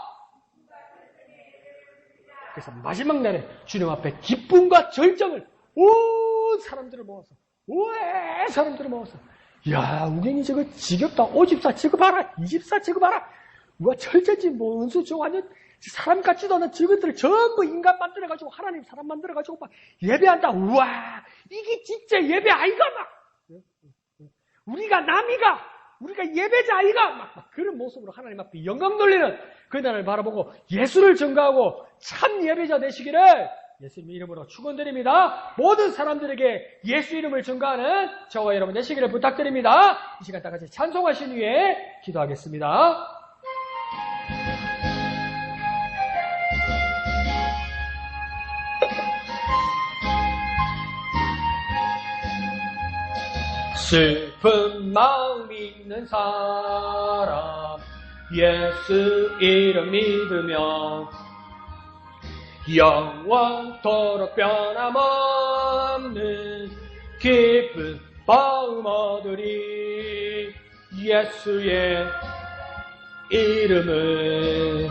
그래서 마지막 날에 주님 앞에 기쁨과 절정을 온 사람들을 모아서 야, 우경이 저거 지겹다. 5집사 저거 봐라. 2집사 저거 봐라. 우와, 철저지 뭐 은수 저 완전 사람 같지도 않은 저것들을 전부 인간 만들어가지고 하나님 사람 만들어가지고 막 예배한다. 우와, 이게 진짜 예배 아이가 막 우리가 남이가 우리가 예배자 아이가 막 그런 모습으로 하나님 앞에 영광 돌리는 그날을 바라보고 예수를 증거하고 참 예배자 되시기를 예수님 이름으로 축원드립니다. 모든 사람들에게 예수 이름을 증거하는 저와 여러분 되시기를 부탁드립니다. 이 시간 다 같이 찬송하신 후에 기도하겠습니다. 슬픈 마음 있는 사람 예수 이름 믿으면 영원토록 변함없는 기쁜 마음 얻으리. 예수의 이름은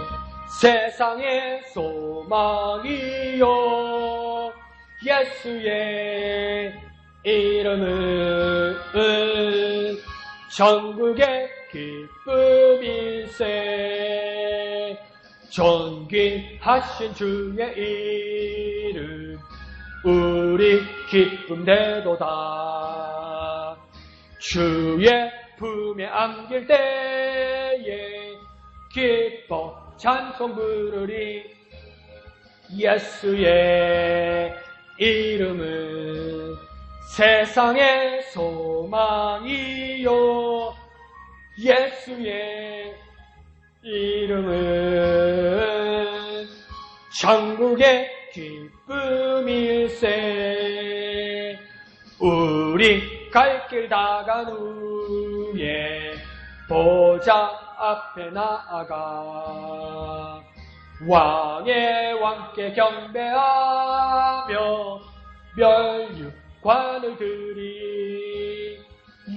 세상의 소망이요 예수의 이름은 천국의 기쁨일세. 존귀하신 주의 이름 우리 기쁨되도다. 주의 품에 안길 때에 기뻐 찬송 부르리. 예수의 이름은 세상의 소망이요 예수의 이름은 천국의 기쁨일세. 우리 갈 길 다간 후에 보좌 앞에 나아가 왕의 왕께 경배하며 멸류관을 드리.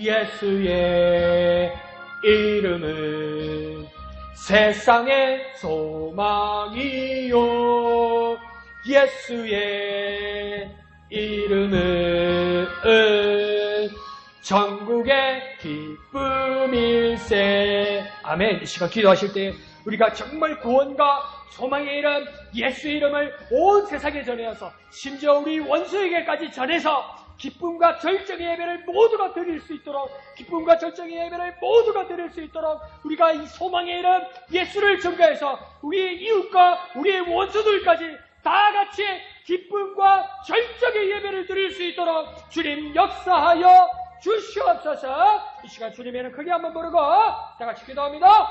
예수의 이름은 세상의 소망이요 예수의 이름은 천국의 기쁨일세. 아멘. 이 시간 기도하실 때 우리가 정말 구원과 소망의 이름 예수 이름을 온 세상에 전해서 심지어 우리 원수에게까지 전해서 기쁨과 절정의 예배를 모두가 드릴 수 있도록 기쁨과 절정의 예배를 모두가 드릴 수 있도록 우리가 이 소망의 이름 예수를 증거해서 우리의 이웃과 우리의 원수들까지 다 같이 기쁨과 절정의 예배를 드릴 수 있도록 주님 역사하여 주시옵소서. 이 시간 주님의 이름 크게 한번 부르고 다 같이 기도합니다.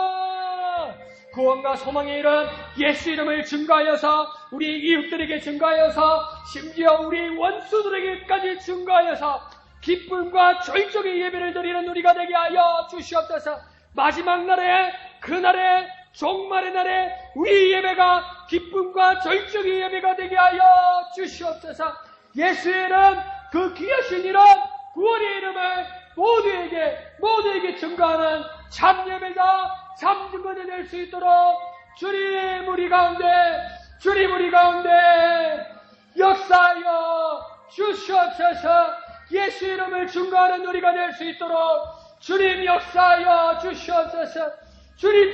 주여! 구원과 소망의 이름 예수 이름을 증거하여서 우리 이웃들에게 증거하여서 심지어 우리 원수들에게까지 증거하여서 기쁨과 절정의 예배를 드리는 우리가 되게 하여 주시옵소서. 마지막 날에 그날에 종말의 날에 우리 예배가 기쁨과 절정의 예배가 되게 하여 주시옵소서. 예수의 이름 그 귀하신 이름 구원의 이름을 모두에게 증거하는 참 예배자 참 증거자 될 수 있도록 주님 우리 가운데 역사하여 주시옵소서. 예수 이름을 증거하는 우리가 될 수 있도록 주님 역사하여 주시옵소서. 주님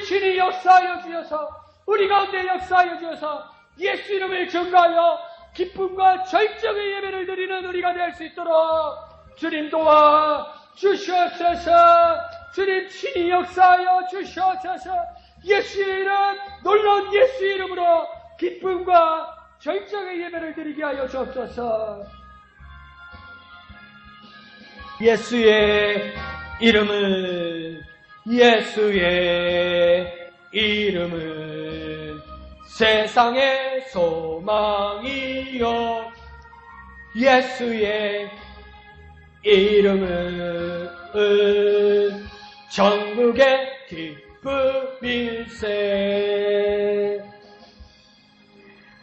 친히 역사하여 주셔서 우리 가운데 역사하여 주셔서 예수 이름을 증거하여 기쁨과 절정의 예배를 드리는 우리가 될 수 있도록 주님 도와 주시옵소서. 주님 친히 역사하여 주시옵소서. 예수의 이름, 놀라운 예수의 이름으로 기쁨과 절정의 예배를 드리게 하여 주옵소서. 예수의 이름은 세상의 소망이요 예수의 이름은 전국의 기쁨일세.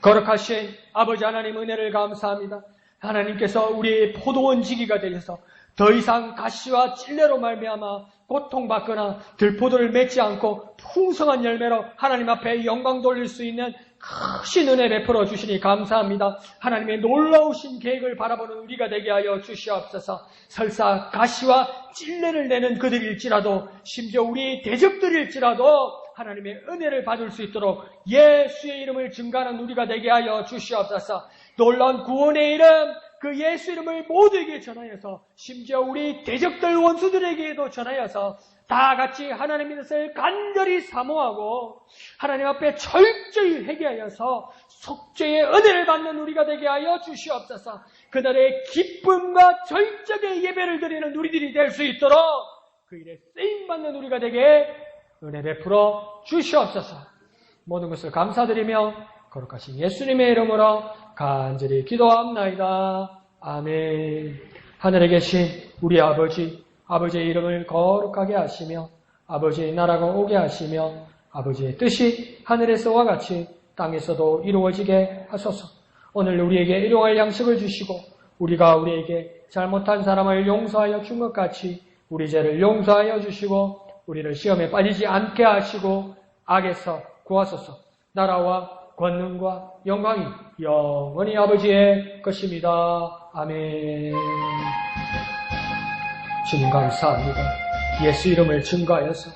거룩하신 아버지 하나님 은혜를 감사합니다. 하나님께서 우리의 포도원 지기가 되셔서 더 이상 가시와 찔레로 말미암아 고통받거나 들포도를 맺지 않고 풍성한 열매로 하나님 앞에 영광 돌릴 수 있는 크신 은혜 베풀어 주시니 감사합니다. 하나님의 놀라우신 계획을 바라보는 우리가 되게 하여 주시옵소서. 설사 가시와 찔레를 내는 그들일지라도 심지어 우리 대적들일지라도 하나님의 은혜를 받을 수 있도록 예수의 이름을 증가하는 우리가 되게 하여 주시옵소서. 놀라운 구원의 이름, 그 예수 이름을 모두에게 전하여서 심지어 우리 대적들 원수들에게도 전하여서 다 같이 하나님의 뜻을 간절히 사모하고 하나님 앞에 철저히 회개하여서 속죄의 은혜를 받는 우리가 되게 하여 주시옵소서. 그날의 기쁨과 절정의 예배를 드리는 우리들이 될 수 있도록 그 일에 쓰임받는 우리가 되게 은혜 베풀어 주시옵소서. 모든 것을 감사드리며 거룩하신 예수님의 이름으로 간절히 기도합나이다. 아멘. 하늘에 계신 우리 아버지, 아버지의 이름을 거룩하게 하시며 아버지의 나라가 오게 하시며 아버지의 뜻이 하늘에서와 같이 땅에서도 이루어지게 하소서. 오늘 우리에게 일용할 양식을 주시고 우리가 우리에게 잘못한 사람을 용서하여 준 것 같이 우리 죄를 용서하여 주시고 우리를 시험에 빠지지 않게 하시고 악에서 구하소서. 나라와 권능과 영광이 영원히 아버지의 것입니다. 아멘. 주님 감사합니다. 예수 이름을 증거하여서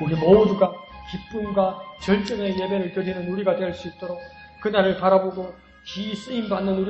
우리 모두가 기쁨과 절정의 예배를 드리는 우리가 될 수 있도록 그날을 바라보고 기 쓰임받는 우리가